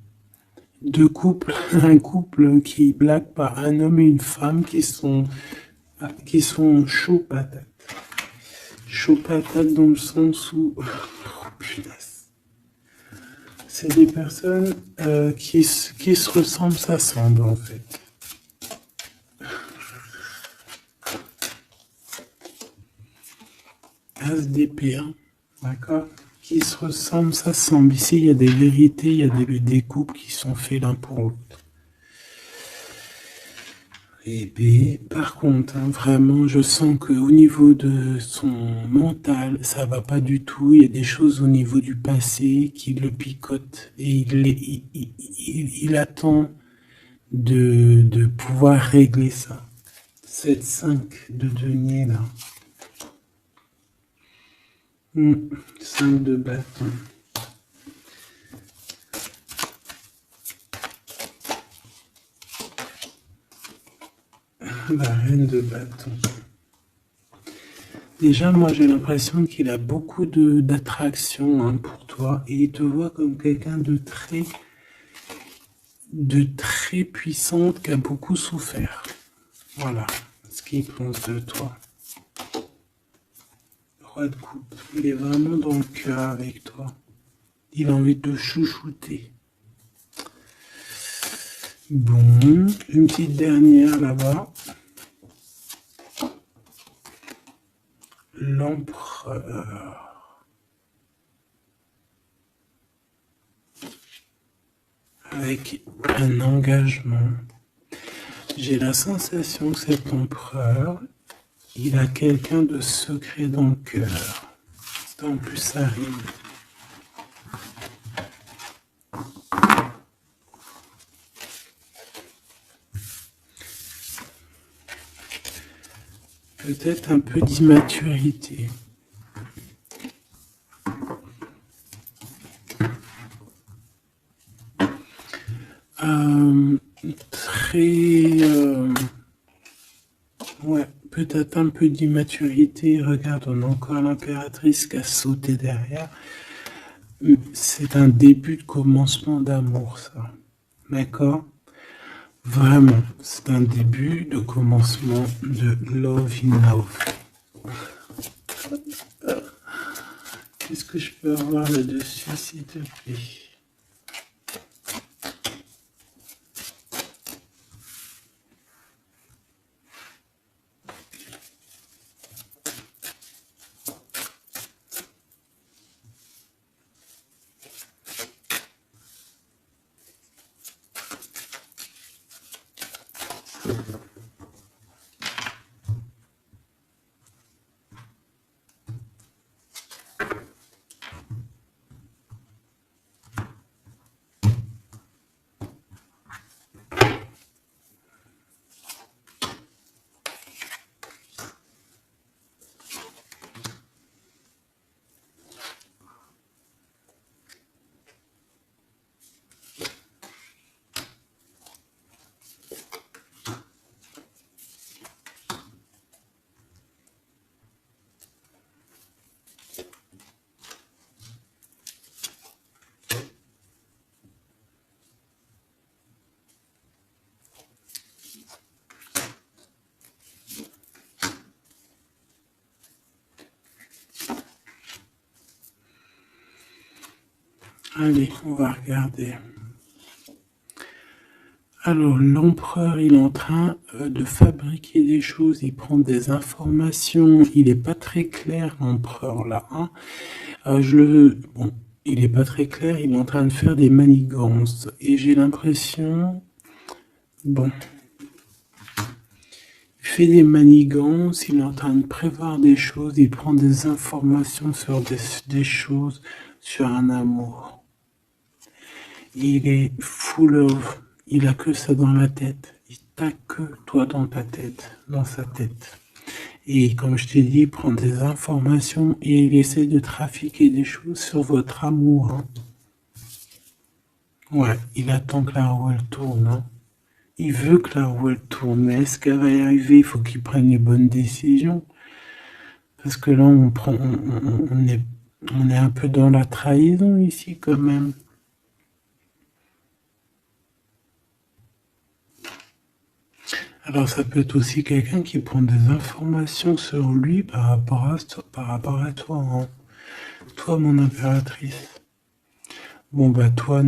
Deux couples, un couple qui blague pas, un homme et une femme qui sont chauds patates. Chauds patates dans le sens où... Oh, punaise. C'est des personnes qui se ressemblent, s'assemblent en fait. As d'épée, hein, d'accord? Qui se ressemblent, s'assemblent. Ici, il y a des vérités, il y a des couples qui sont faits l'un pour l'autre. Et B, par contre, hein, vraiment, je sens qu'au niveau de son mental, ça va pas du tout. Il y a des choses au niveau du passé qui le picotent et il attend de pouvoir régler ça. Cette 5 de denier là. 5 de bâton. La reine de bâton. Déjà, moi, j'ai l'impression qu'il a beaucoup d'attraction hein, pour toi et il te voit comme quelqu'un de très puissante qui a beaucoup souffert. Voilà ce qu'il pense de toi. Roi de coupe, il est vraiment dans le cœur avec toi. Il a envie de te chouchouter. Bon, une petite dernière là-bas. L'empereur. Avec un engagement. J'ai la sensation que cet empereur, il a quelqu'un de secret dans le cœur. En plus, ça rime. Peut-être un peu d'immaturité. Ouais, peut-être un peu d'immaturité. Regarde, on a encore l'impératrice qui a sauté derrière. C'est un début de commencement d'amour, ça. D'accord? Vraiment, c'est un début de commencement de love in love. Qu'est-ce que je peux avoir là-dessus, s'il te plaît? Allez, on va regarder. Alors, l'empereur, il est en train de fabriquer des choses, il prend des informations, il n'est pas très clair, l'empereur, là. Hein. Bon, il n'est pas très clair, il est en train de faire des manigances. Et j'ai l'impression... Bon. Il fait des manigances, il est en train de prévoir des choses, il prend des informations sur des choses, sur un amour. Il est full of... Il a que ça dans la tête. Il t'a que toi dans ta tête, dans sa tête. Et comme je t'ai dit, il prend des informations et il essaie de trafiquer des choses sur votre amour. Hein. Ouais, il attend que la roue elle tourne. Hein. Il veut que la roue elle tourne, mais est-ce qu'elle va y arriver? Il faut qu'il prenne les bonnes décisions. Parce que là, on est un peu dans la trahison ici quand même. Alors ça peut être aussi quelqu'un qui prend des informations sur lui par rapport à toi, hein. Toi, mon impératrice. Bon bah toi,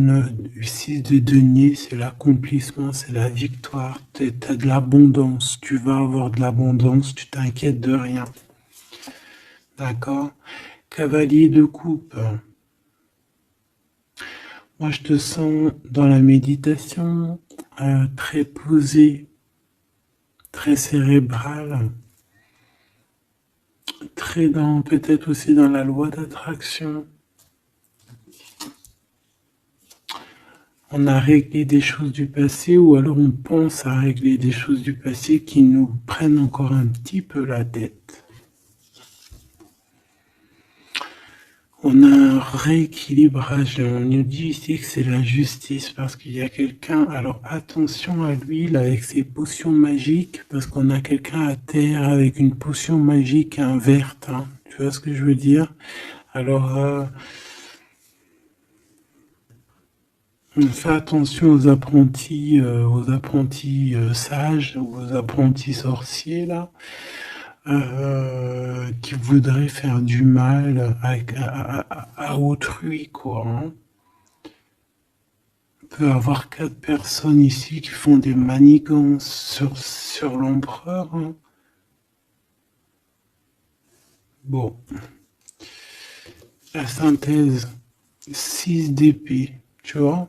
6 de denier, c'est l'accomplissement, c'est la victoire, t'as de l'abondance, tu vas avoir de l'abondance, tu t'inquiètes de rien. D'accord? Cavalier de coupe. Moi je te sens dans la méditation, très posé, très cérébral, très dans, peut-être aussi dans la loi d'attraction. On a réglé des choses du passé ou alors on pense à régler des choses du passé qui nous prennent encore un petit peu la tête. On a un rééquilibrage. On nous dit ici que c'est la justice parce qu'il y a quelqu'un. Alors attention à lui là, avec ses potions magiques parce qu'on a quelqu'un à terre avec une potion magique verte. Hein. Tu vois ce que je veux dire? Alors fais attention aux apprentis sages, aux apprentis sorciers là. Qui voudraient faire du mal à autrui, quoi. Hein. On peut avoir 4 personnes ici qui font des manigances sur l'empereur. Hein. Bon. La synthèse, 6 d'épée, tu vois.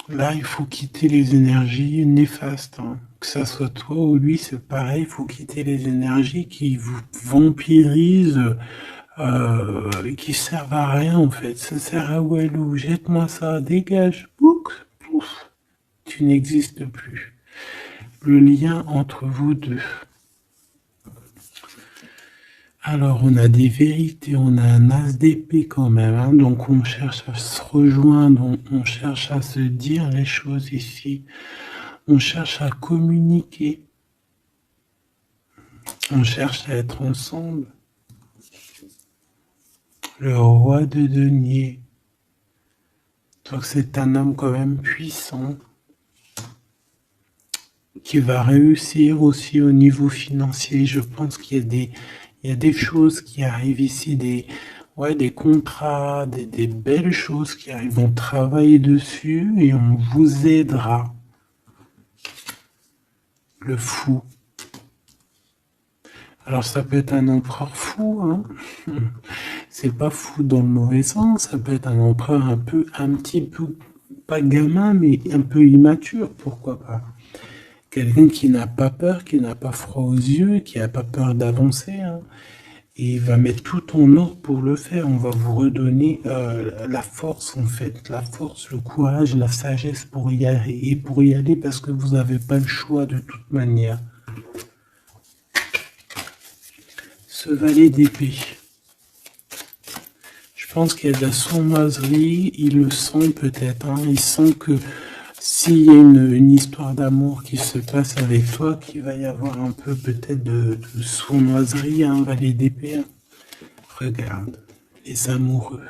Là, il faut quitter les énergies néfastes. Hein. Que ça soit toi ou lui, c'est pareil. Il faut quitter les énergies qui vous vampirisent, qui servent à rien en fait. Ça sert à Walou. Jette-moi ça, dégage. Pouf, pouf. Tu n'existes plus. Le lien entre vous deux. Alors, on a des vérités, on a un as d'épée quand même, hein, donc on cherche à se rejoindre, on cherche à se dire les choses ici, on cherche à communiquer, on cherche à être ensemble. Le roi de denier, donc c'est un homme quand même puissant, qui va réussir aussi au niveau financier. Je pense qu'il y a des choses qui arrivent ici, des contrats, des belles choses qui arrivent. On travaille dessus et on vous aidera. Le fou. Alors ça peut être un empereur fou, hein. C'est pas fou dans le mauvais sens, ça peut être un empereur un petit peu, pas gamin, mais un peu immature, pourquoi pas. quelqu'un qui n'a pas peur, qui n'a pas froid aux yeux, qui n'a pas peur d'avancer, hein. Et il va mettre tout en ordre pour le faire. On va vous redonner la force, en fait. La force, le courage, la sagesse pour y aller. Et pour y aller parce que vous n'avez pas le choix de toute manière. Ce valet d'épée. Je pense qu'il y a de la sournoiserie. Il le sent peut-être. Hein. Il sent que s'il y a une histoire d'amour qui se passe avec toi, qu'il va y avoir un peu peut-être de sournoiserie, un valet d'épée. Hein. Regarde, les amoureux.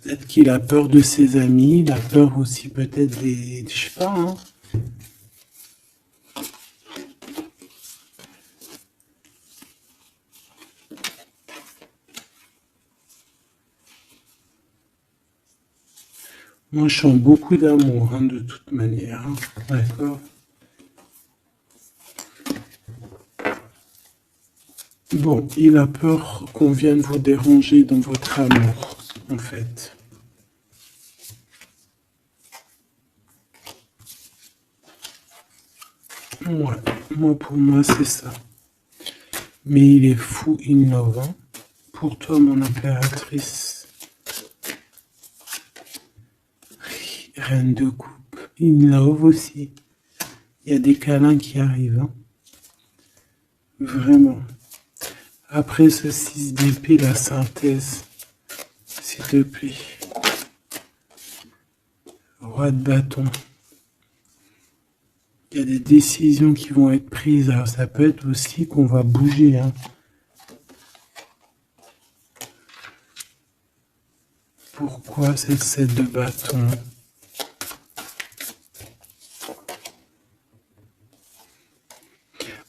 Peut-être qu'il a peur de ses amis, il a peur aussi peut-être des... Je sais pas, hein. Moi, je sens beaucoup d'amour, hein, de toute manière. Hein. D'accord. Bon, il a peur qu'on vienne vous déranger dans votre amour, en fait. Ouais, moi, pour moi, c'est ça. Mais il est fou in love. Hein. Pour toi, mon impératrice. Reine de coupe. In love aussi. Il y a des câlins qui arrivent. Hein. Vraiment. Après ce 6 d'épée, la synthèse. S'il te plaît. Roi de bâton. Il y a des décisions qui vont être prises. Alors ça peut être aussi qu'on va bouger. Hein. Pourquoi c'est le 7 de bâton?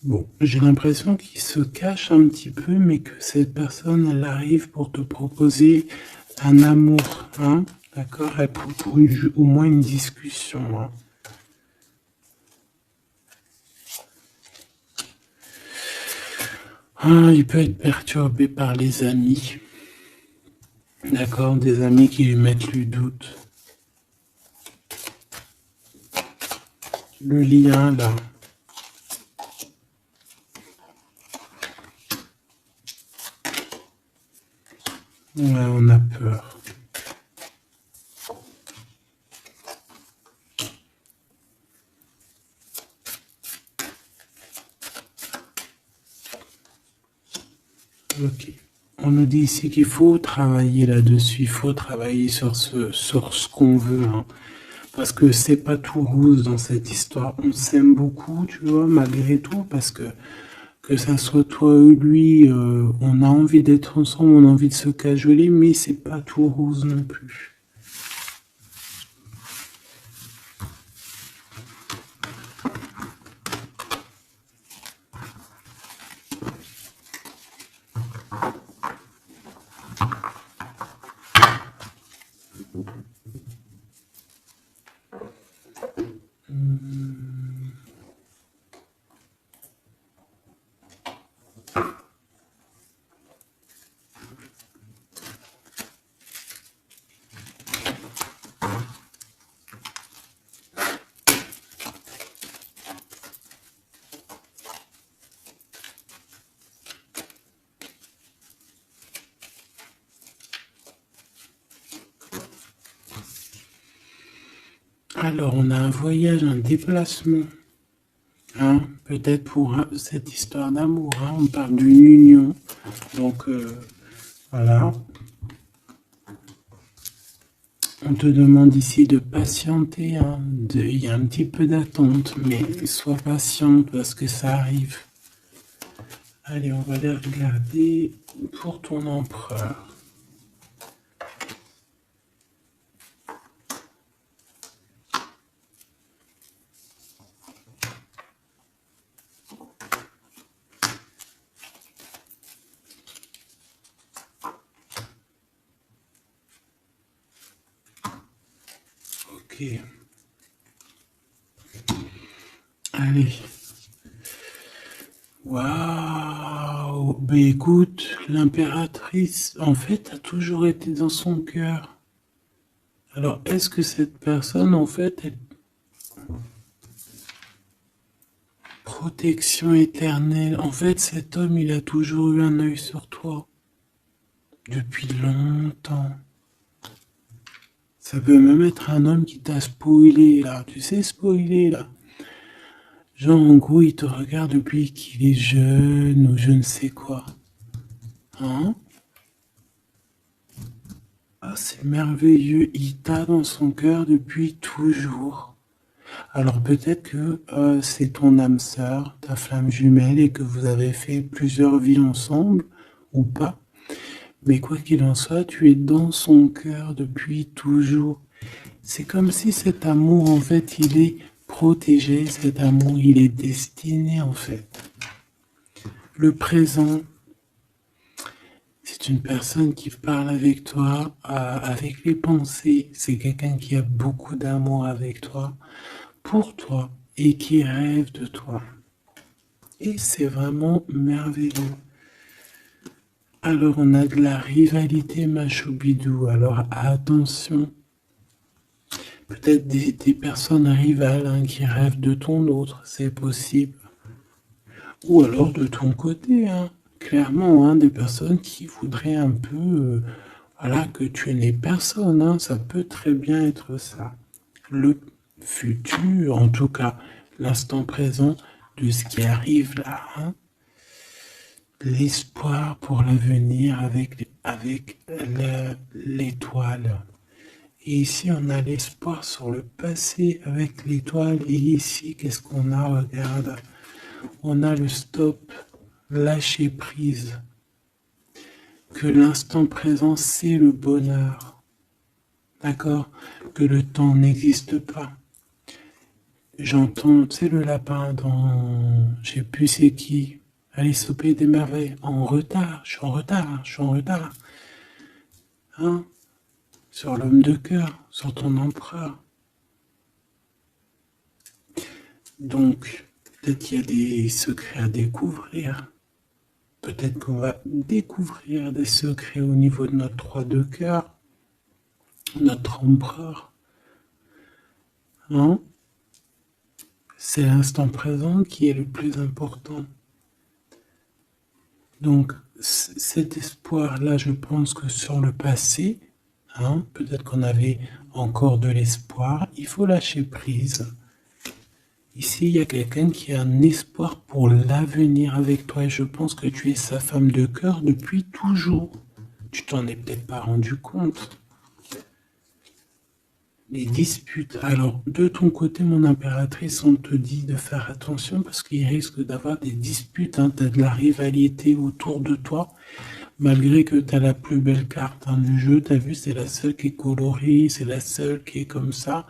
Bon, j'ai l'impression qu'il se cache un petit peu, mais que cette personne, elle arrive pour te proposer un amour. Hein. D'accord? Pour au moins une discussion. Hein. Ah, il peut être perturbé par les amis. D'accord, des amis qui lui mettent le doute. Le lien, là. Ouais, on a peur. Ok. On nous dit ici qu'il faut travailler là-dessus, il faut travailler sur ce qu'on veut. Hein. Parce que c'est pas tout rose dans cette histoire. On s'aime beaucoup, tu vois, malgré tout, parce que ça soit toi ou lui, on a envie d'être ensemble, on a envie de se cajoler, mais c'est pas tout rose non plus. Alors, on a un voyage, un déplacement. Hein, peut-être pour cette histoire d'amour. Hein, on parle d'une union. Donc, voilà. On te demande ici de patienter. Hein, il y a un petit peu d'attente, mais sois patiente parce que ça arrive. Allez, on va aller regarder pour ton empereur. Ok. Allez. Waouh. Ben écoute, l'impératrice, en fait, a toujours été dans son cœur. Alors, est-ce que cette personne, en fait, est protection éternelle? En fait, cet homme, il a toujours eu un œil sur toi. Depuis longtemps. Ça peut même être un homme qui t'a spoilé, là. Tu sais, spoilé, là. Genre, en gros, il te regarde depuis qu'il est jeune ou je ne sais quoi. Hein? Ah, c'est merveilleux. Il t'a dans son cœur depuis toujours. Alors peut-être que c'est ton âme sœur, ta flamme jumelle, et que vous avez fait plusieurs vies ensemble, ou pas. Mais quoi qu'il en soit, tu es dans son cœur depuis toujours. C'est comme si cet amour, en fait, il est protégé, cet amour, il est destiné, en fait. Le présent, c'est une personne qui parle avec toi, avec les pensées. C'est quelqu'un qui a beaucoup d'amour avec toi, pour toi, et qui rêve de toi. Et c'est vraiment merveilleux. Alors on a de la rivalité machoubidou. Alors attention. Peut-être des personnes rivales hein, qui rêvent de ton autre, c'est possible. Ou alors de ton côté, hein, clairement, hein, des personnes qui voudraient un peu voilà, que tu n'aies personne. Hein, ça peut très bien être ça. Le futur, en tout cas, l'instant présent de ce qui arrive là. Hein, l'espoir pour l'avenir avec l'étoile. Et ici, on a l'espoir sur le passé avec l'étoile. Et ici, qu'est-ce qu'on a? Regarde. On a le stop, lâcher prise. Que l'instant présent, c'est le bonheur. D'accord? Que le temps n'existe pas. J'entends, tu sais, le lapin dans... Je sais plus c'est qui. Alice au Pays des Merveilles. En retard, je suis en retard, je suis en retard. Hein? Sur l'homme de cœur, sur ton empereur. Donc, peut-être qu'il y a des secrets à découvrir. Peut-être qu'on va découvrir des secrets au niveau de notre roi de cœur, notre empereur. Hein? C'est l'instant présent qui est le plus important. Donc, cet espoir-là, je pense que sur le passé, hein, peut-être qu'on avait encore de l'espoir, il faut lâcher prise. Ici, il y a quelqu'un qui a un espoir pour l'avenir avec toi et je pense que tu es sa femme de cœur depuis toujours. Tu t'en es peut-être pas rendu compte. Les disputes. Alors, de ton côté, mon impératrice, on te dit de faire attention parce qu'il risque d'avoir des disputes. Hein. Tu as de la rivalité autour de toi. Malgré que tu as la plus belle carte hein, du jeu, tu as vu, c'est la seule qui est colorée, c'est la seule qui est comme ça,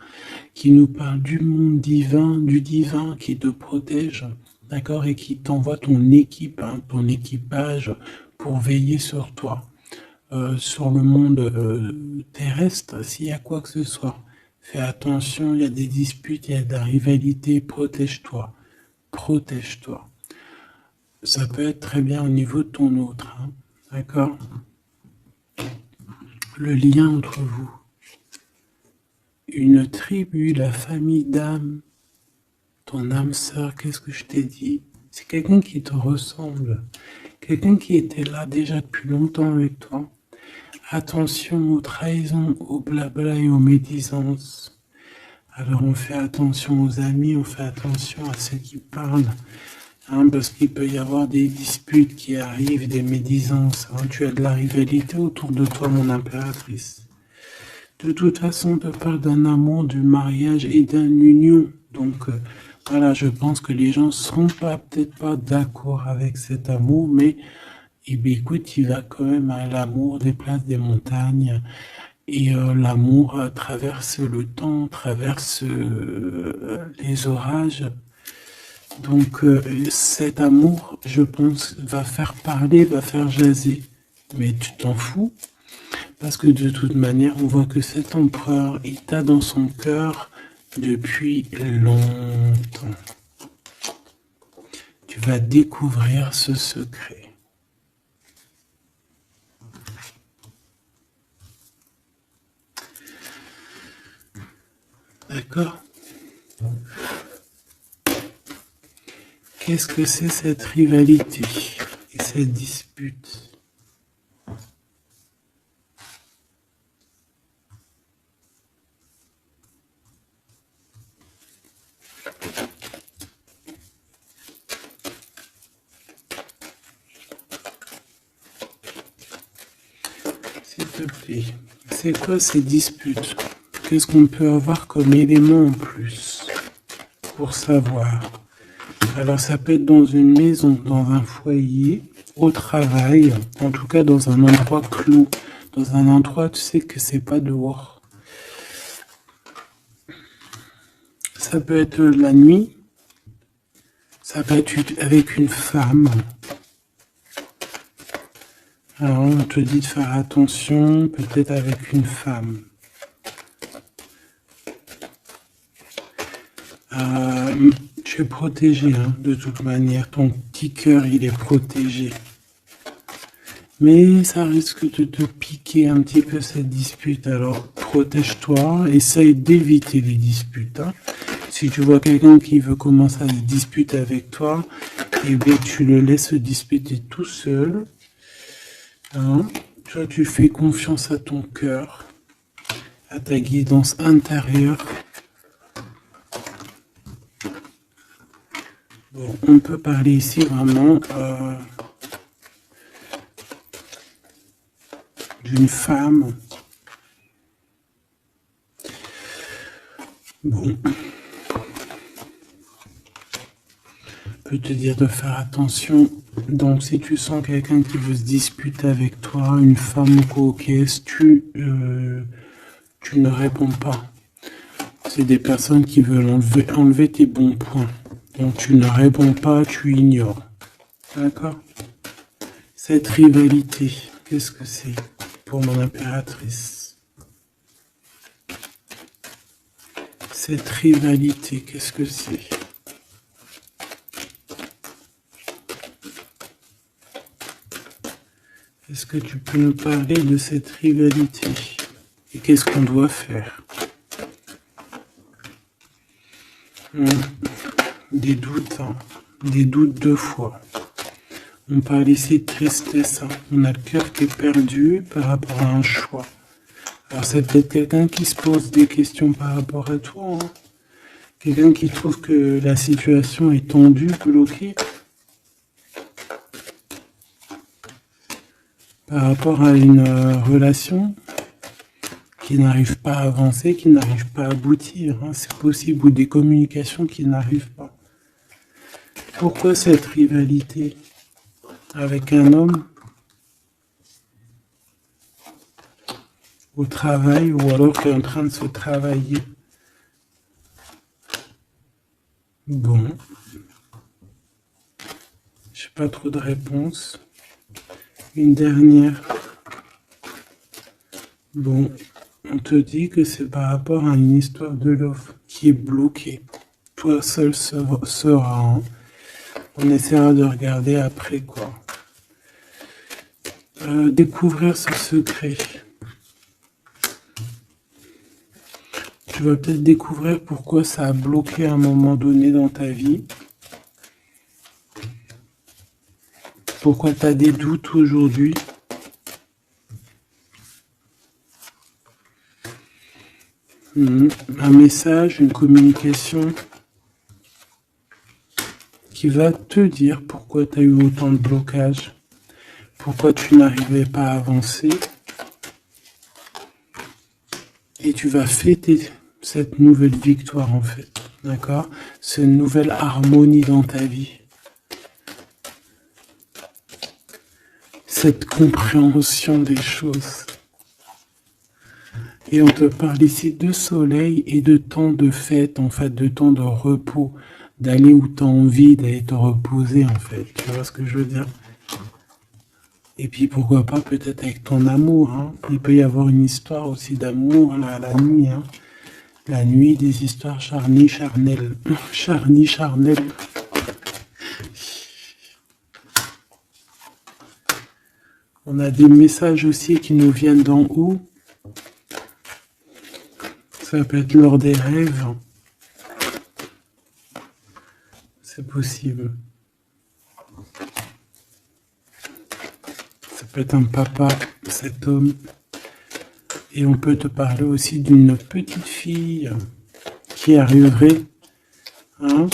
qui nous parle du monde divin, du divin qui te protège, d'accord, et qui t'envoie ton équipe, hein, ton équipage pour veiller sur toi. Sur le monde terrestre, s'il y a quoi que ce soit, fais attention, il y a des disputes, il y a de la rivalité, protège-toi, protège-toi. Ça peut être très bien au niveau de ton autre, hein, d'accord? Le lien entre vous. Une tribu, la famille d'âme, ton âme sœur, qu'est-ce que je t'ai dit? C'est quelqu'un qui te ressemble, quelqu'un qui était là déjà depuis longtemps avec toi. Attention aux trahisons, aux blabla et aux médisances. Alors on fait attention aux amis, on fait attention à ceux qui parlent, hein, parce qu'il peut y avoir des disputes qui arrivent, des médisances. Hein. Tu as de la rivalité autour de toi, mon impératrice. De toute façon, on te parle d'un amour, du mariage et d'une union. Donc voilà, je pense que les gens ne seront pas peut-être pas d'accord avec cet amour, mais eh bien, écoute, il va quand même à l'amour déplace des montagnes. Et l'amour traverse le temps, traverse les orages. Donc cet amour, je pense, va faire parler, va faire jaser. Mais tu t'en fous parce que de toute manière, on voit que cet empereur, il t'a dans son cœur depuis longtemps. Tu vas découvrir ce secret. D'accord? Qu'est-ce que c'est cette rivalité et cette dispute? S'il te plaît, c'est quoi ces disputes? Qu'est-ce qu'on peut avoir comme élément en plus pour savoir? Alors ça peut être dans une maison, dans un foyer, au travail, en tout cas dans un endroit clos, dans un endroit tu sais que c'est pas dehors. Ça peut être la nuit, ça peut être avec une femme. Alors on te dit de faire attention, peut-être avec une femme. Tu es protégé, hein, de toute manière. Ton petit cœur, il est protégé. Mais ça risque de te piquer un petit peu cette dispute. Alors protège-toi, essaye d'éviter les disputes. Hein. Si tu vois quelqu'un qui veut commencer à se disputer avec toi, eh bien tu le laisses se disputer tout seul. Hein. Toi, tu fais confiance à ton cœur, à ta guidance intérieure. Bon, on peut parler ici vraiment d'une femme. Bon. Peut te dire de faire attention. Donc, si tu sens quelqu'un qui veut se disputer avec toi, une femme ou coquesse, tu ne réponds pas. C'est des personnes qui veulent enlever tes bons points. Donc, tu ne réponds pas, tu ignores. D'accord? Cette rivalité, qu'est-ce que c'est pour mon impératrice? Cette rivalité, qu'est-ce que c'est? Est-ce que tu peux nous parler de cette rivalité? Et qu'est-ce qu'on doit faire? Des doutes, hein. Des doutes deux fois. On parle ici de tristesse. Hein. On a le cœur qui est perdu par rapport à un choix. Alors c'est peut-être quelqu'un qui se pose des questions par rapport à toi. Hein. Quelqu'un qui trouve que la situation est tendue, bloquée. Par rapport à une relation qui n'arrive pas à avancer, qui n'arrive pas à aboutir. Hein. C'est possible, ou des communications qui n'arrivent pas. Pourquoi cette rivalité avec un homme au travail, ou alors qui est en train de se travailler? Bon. J'ai pas trop de réponses. Une dernière. Bon. On te dit que c'est par rapport à une histoire de love qui est bloquée. Toi seul sera. Hein. On essaiera de regarder après quoi. Découvrir ce secret. Tu vas peut-être découvrir pourquoi ça a bloqué à un moment donné dans ta vie. Pourquoi tu as des doutes aujourd'hui. Un message, une communication qui va te dire pourquoi tu as eu autant de blocages, pourquoi tu n'arrivais pas à avancer. Et tu vas fêter cette nouvelle victoire en fait, d'accord? Cette nouvelle harmonie dans ta vie. Cette compréhension des choses. Et on te parle ici de soleil et de temps de fête, en fait, de temps de repos, d'aller où tu as envie, d'aller te reposer, en fait. Tu vois ce que je veux dire? Et puis pourquoi pas peut-être avec ton amour. Hein. Il peut y avoir une histoire aussi d'amour là, la nuit. Hein. La nuit, des histoires charnies, charnelles. Charnies, charnelles. On a des messages aussi qui nous viennent d'en haut. Ça peut être lors des rêves. C'est possible. Ça peut être un papa, cet homme. Et on peut te parler aussi d'une petite fille qui arriverait. Hein.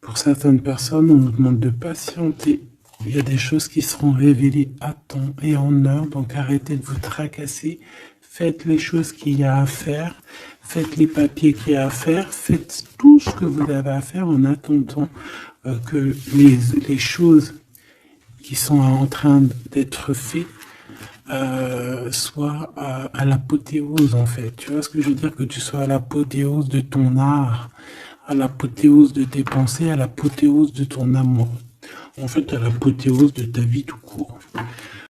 Pour certaines personnes, on nous demande de patienter. Il y a des choses qui seront révélées à temps et en heure, donc arrêtez de vous tracasser. Faites les choses qu'il y a à faire, faites les papiers qu'il y a à faire, faites tout ce que vous avez à faire en attendant que les choses qui sont en train d'être faites soient à l'apothéose en fait. Tu vois ce que je veux dire? Que tu sois à l'apothéose de ton art, à l'apothéose de tes pensées, à l'apothéose de ton amour. En fait, à l'apothéose de ta vie tout court.